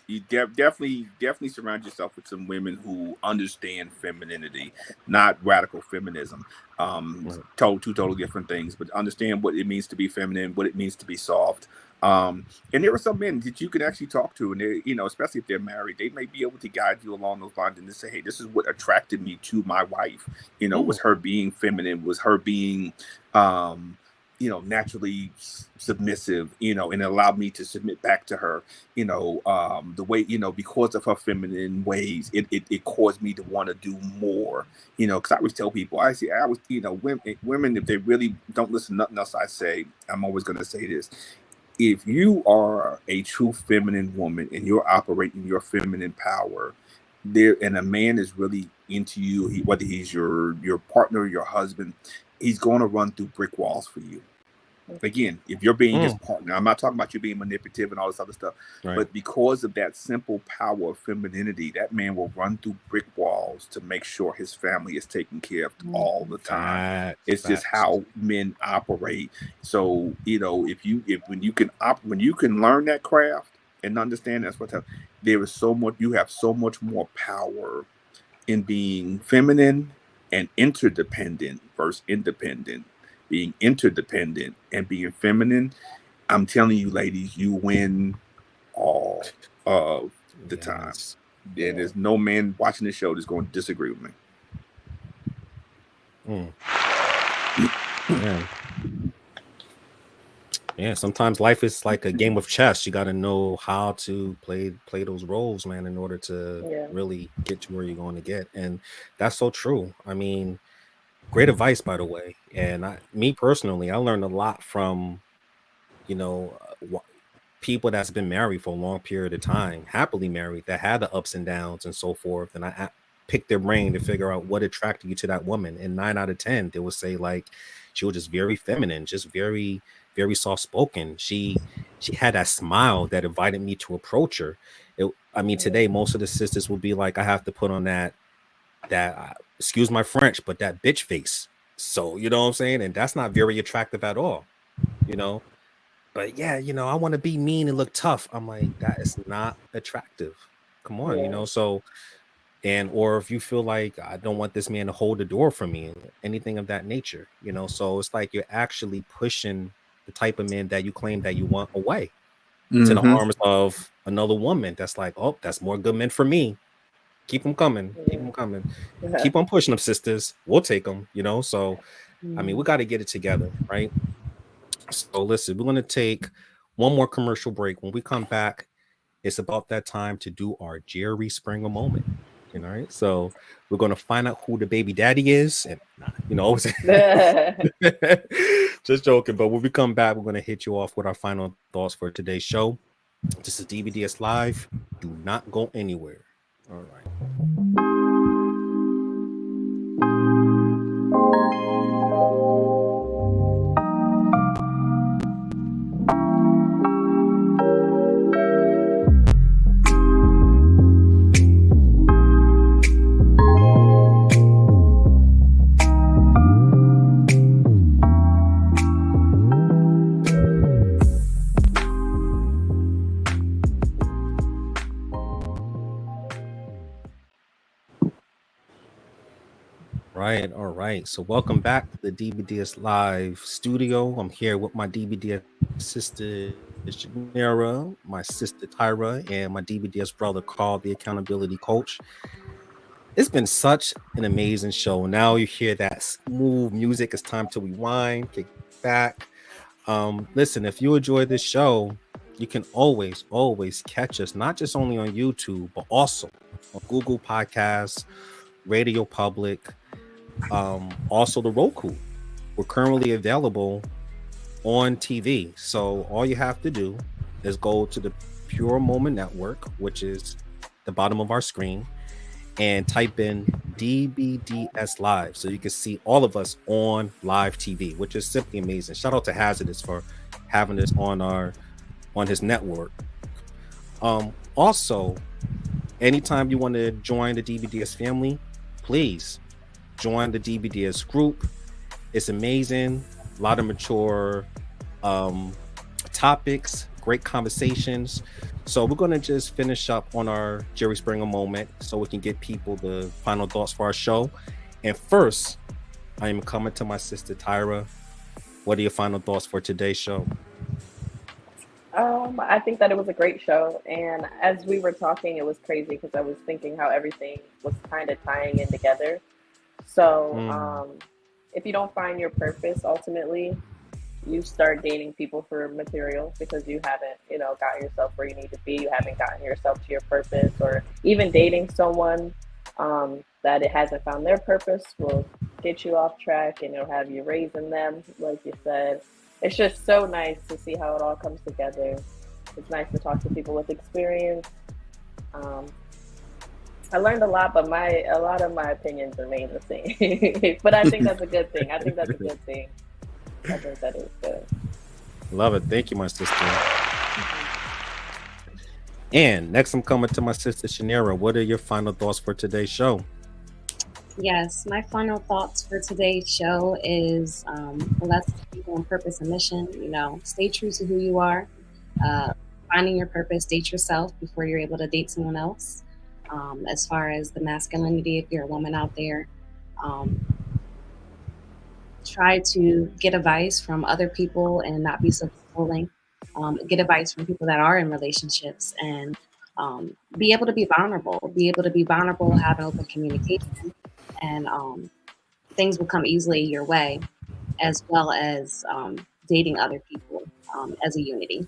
Speaker 3: You definitely surround yourself with some women who understand femininity, not radical feminism. Two totally different things, but understand what it means to be feminine, what it means to be soft. And there are some men that you can actually talk to, and they, especially if they're married, they may be able to guide you along those lines and just say, "Hey, this is what attracted me to my wife. Was her being feminine, was her being, naturally submissive, and it allowed me to submit back to her, the way, because of her feminine ways, it caused me to want to do more, because I always tell people, I was, women, if they really don't listen to nothing else I say, I'm always going to say this. If you are a true feminine woman and you're operating your feminine power, and a man is really into you, whether he's your partner, your husband, he's going to run through brick walls for you. Again, if you're being his partner, I'm not talking about you being manipulative and all this other stuff, right. But because of that simple power of femininity, that man will run through brick walls to make sure his family is taken care of all the time. It's just how men operate. So when you can learn that craft and understand, that's what there is so much. You have so much more power in being feminine and interdependent versus independent. Being interdependent and being feminine, I'm telling you, ladies, you win all of the time. Yeah, there's no man watching this show that's going to disagree with me.
Speaker 2: Yeah, sometimes life is like a game of chess. You got to know how to play those roles, man, in order to really get to where you're going to get. And that's so true. I mean, great advice, by the way. And me personally, I learned a lot from, people that's been married for a long period of time, happily married, that had the ups and downs and so forth. And I picked their brain to figure out what attracted you to that woman. And 9 out of 10, they would say like she was just very feminine, just very, very soft spoken. She had that smile that invited me to approach her. Today most of the sisters will be like, I have to put on that excuse my French, but that bitch face. So, you know what I'm saying? And that's not very attractive at all, But yeah, I want to be mean and look tough. I'm like, that is not attractive. Come on, so, or if you feel like I don't want this man to hold the door for me, anything of that nature, so it's like you're actually pushing the type of man that you claim that you want away to the arms of another woman. That's like, oh, that's more good men for me. Keep them coming. Keep them coming. Keep on pushing them, sisters. We'll take them, So, I mean, we got to get it together, right? So, listen, we're going to take one more commercial break. When we come back, it's about that time to do our Jerry Springer moment. All right, so we're gonna find out who the baby daddy is, and just joking. But when we come back, we're gonna hit you off with our final thoughts for today's show. This is DBDS Live. Do not go anywhere. All right. All right. So welcome back to the DBDS Live studio. I'm here with my DBDS sister Janera, my sister Tyra, and my DBDS brother Carl, the accountability coach. It's been such an amazing show. Now you hear that smooth music. It's time to rewind, kick back. Listen, if you enjoy this show, you can always catch us, not just only on YouTube, but also on Google Podcasts, Radio Public, also the Roku. We're currently available on TV. So all you have to do is go to the Pure Moment Network, which is the bottom of our screen, and type in DBDS Live. So you can see all of us on live TV, which is simply amazing. Shout out to Hazardous for having this on his network. Also, anytime you want to join the DBDS family, please join the DBDS group. It's amazing. A lot of mature topics, great conversations. So we're going to just finish up on our Jerry Springer moment so we can get people the final thoughts for our show. And first, I am coming to my sister Tyra. What are your final thoughts for today's show?
Speaker 5: I think that it was a great show. And as we were talking, it was crazy because I was thinking how everything was kind of tying in together. So if you don't find your purpose, ultimately, you start dating people for material because you haven't, gotten yourself where you need to be. You haven't gotten yourself to your purpose, or even dating someone that it hasn't found their purpose will get you off track, and it'll have you raising them, like you said. It's just so nice to see how it all comes together. It's nice to talk to people with experience. I learned a lot, but a lot of my opinions remain the same. But I think that's a good thing. I think that is good.
Speaker 2: Love it. Thank you, my sister. And next, I'm coming to my sister Shanera. What are your final thoughts for today's show?
Speaker 4: Yes, my final thoughts for today's show is, that's people on purpose and mission. Stay true to who you are. Finding your purpose, date yourself before you're able to date someone else. As far as the masculinity, if you're a woman out there, try to get advice from other people and not be so controlling. Get advice from people that are in relationships, and be able to be vulnerable, have an open communication, and things will come easily your way, as well as dating other people as a unity.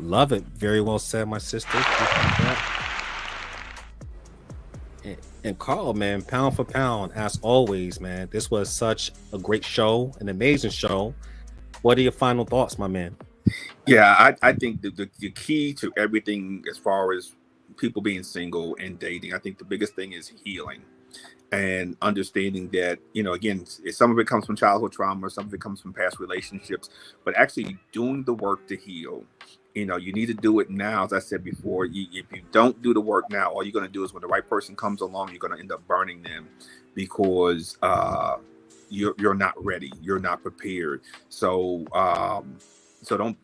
Speaker 2: Love it. Very well said, my sister. And Carl, man, pound for pound, as always, man, this was such a great show, an amazing show. What are your final thoughts, my man?
Speaker 3: Yeah, I think the key to everything as far as people being single and dating, I think the biggest thing is healing and understanding that, again, some of it comes from childhood trauma, some of it comes from past relationships, but actually doing the work to heal. You need to do it now. As I said before, if you don't do the work now, all you're going to do is when the right person comes along, you're going to end up burning them because you're not ready. You're not prepared. So don't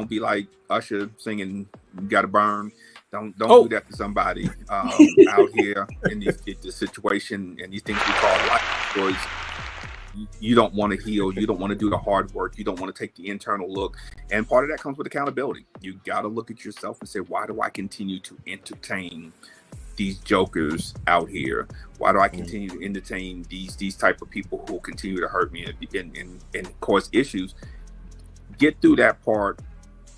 Speaker 3: be like Usher singing "You Gotta Burn." Don't do that to somebody out here in this situation and these things we call life, because you don't want to heal. You don't want to do the hard work. You don't want to take the internal look. And part of that comes with accountability. You got to look at yourself and say, why do I continue to entertain these jokers out here? Why do I continue to entertain these type of people who continue to hurt me and cause issues? Get through that part.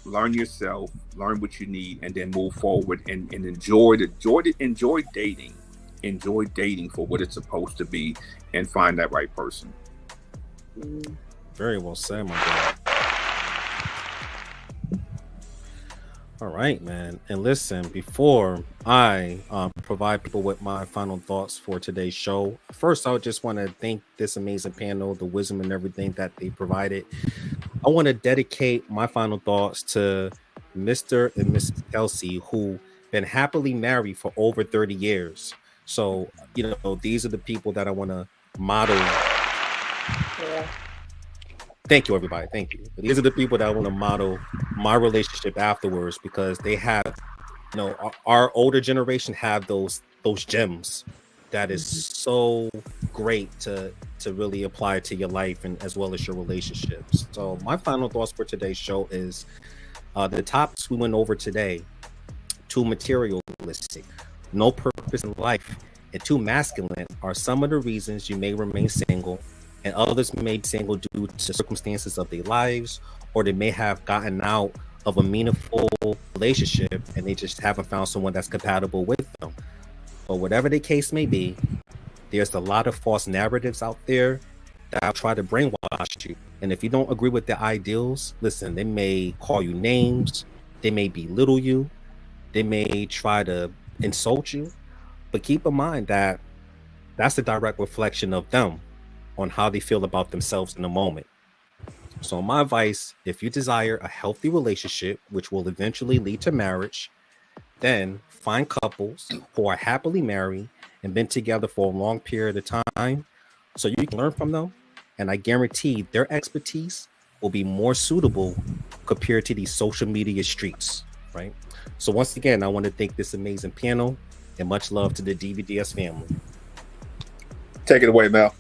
Speaker 3: learn yourself, learn what you need, and then move forward and enjoy dating. Enjoy dating for what it's supposed to be and find that right person.
Speaker 2: Very well said, my guy. All right, man. And listen, before I provide people with my final thoughts for today's show, first, I just want to thank this amazing panel, the wisdom and everything that they provided. I want to dedicate my final thoughts to Mr. and Mrs. Kelsey, who been happily married for over 30 years. So, these are the people that I want to model.
Speaker 5: Yeah.
Speaker 2: Thank you, everybody. Thank you. These are the people that I want to model my relationship afterwards, because they have, our older generation have those gems that is so great to really apply to your life and as well as your relationships. So my final thoughts for today's show is the topics we went over today: too materialistic, no purpose in life, and too masculine are some of the reasons you may remain single, and others may be single due to circumstances of their lives, or they may have gotten out of a meaningful relationship and they just haven't found someone that's compatible with them. But whatever the case may be, there's a lot of false narratives out there that will try to brainwash you. And if you don't agree with their ideals, listen, they may call you names, they may belittle you, they may try to insult you. But keep in mind that that's a direct reflection of them on how they feel about themselves in the moment. So my advice, if you desire a healthy relationship, which will eventually lead to marriage, then find couples who are happily married and been together for a long period of time so you can learn from them. And I guarantee their expertise will be more suitable compared to these social media streets, right? So once again, I want to thank this amazing panel and much love to the DVDS family.
Speaker 3: Take it away, Mel.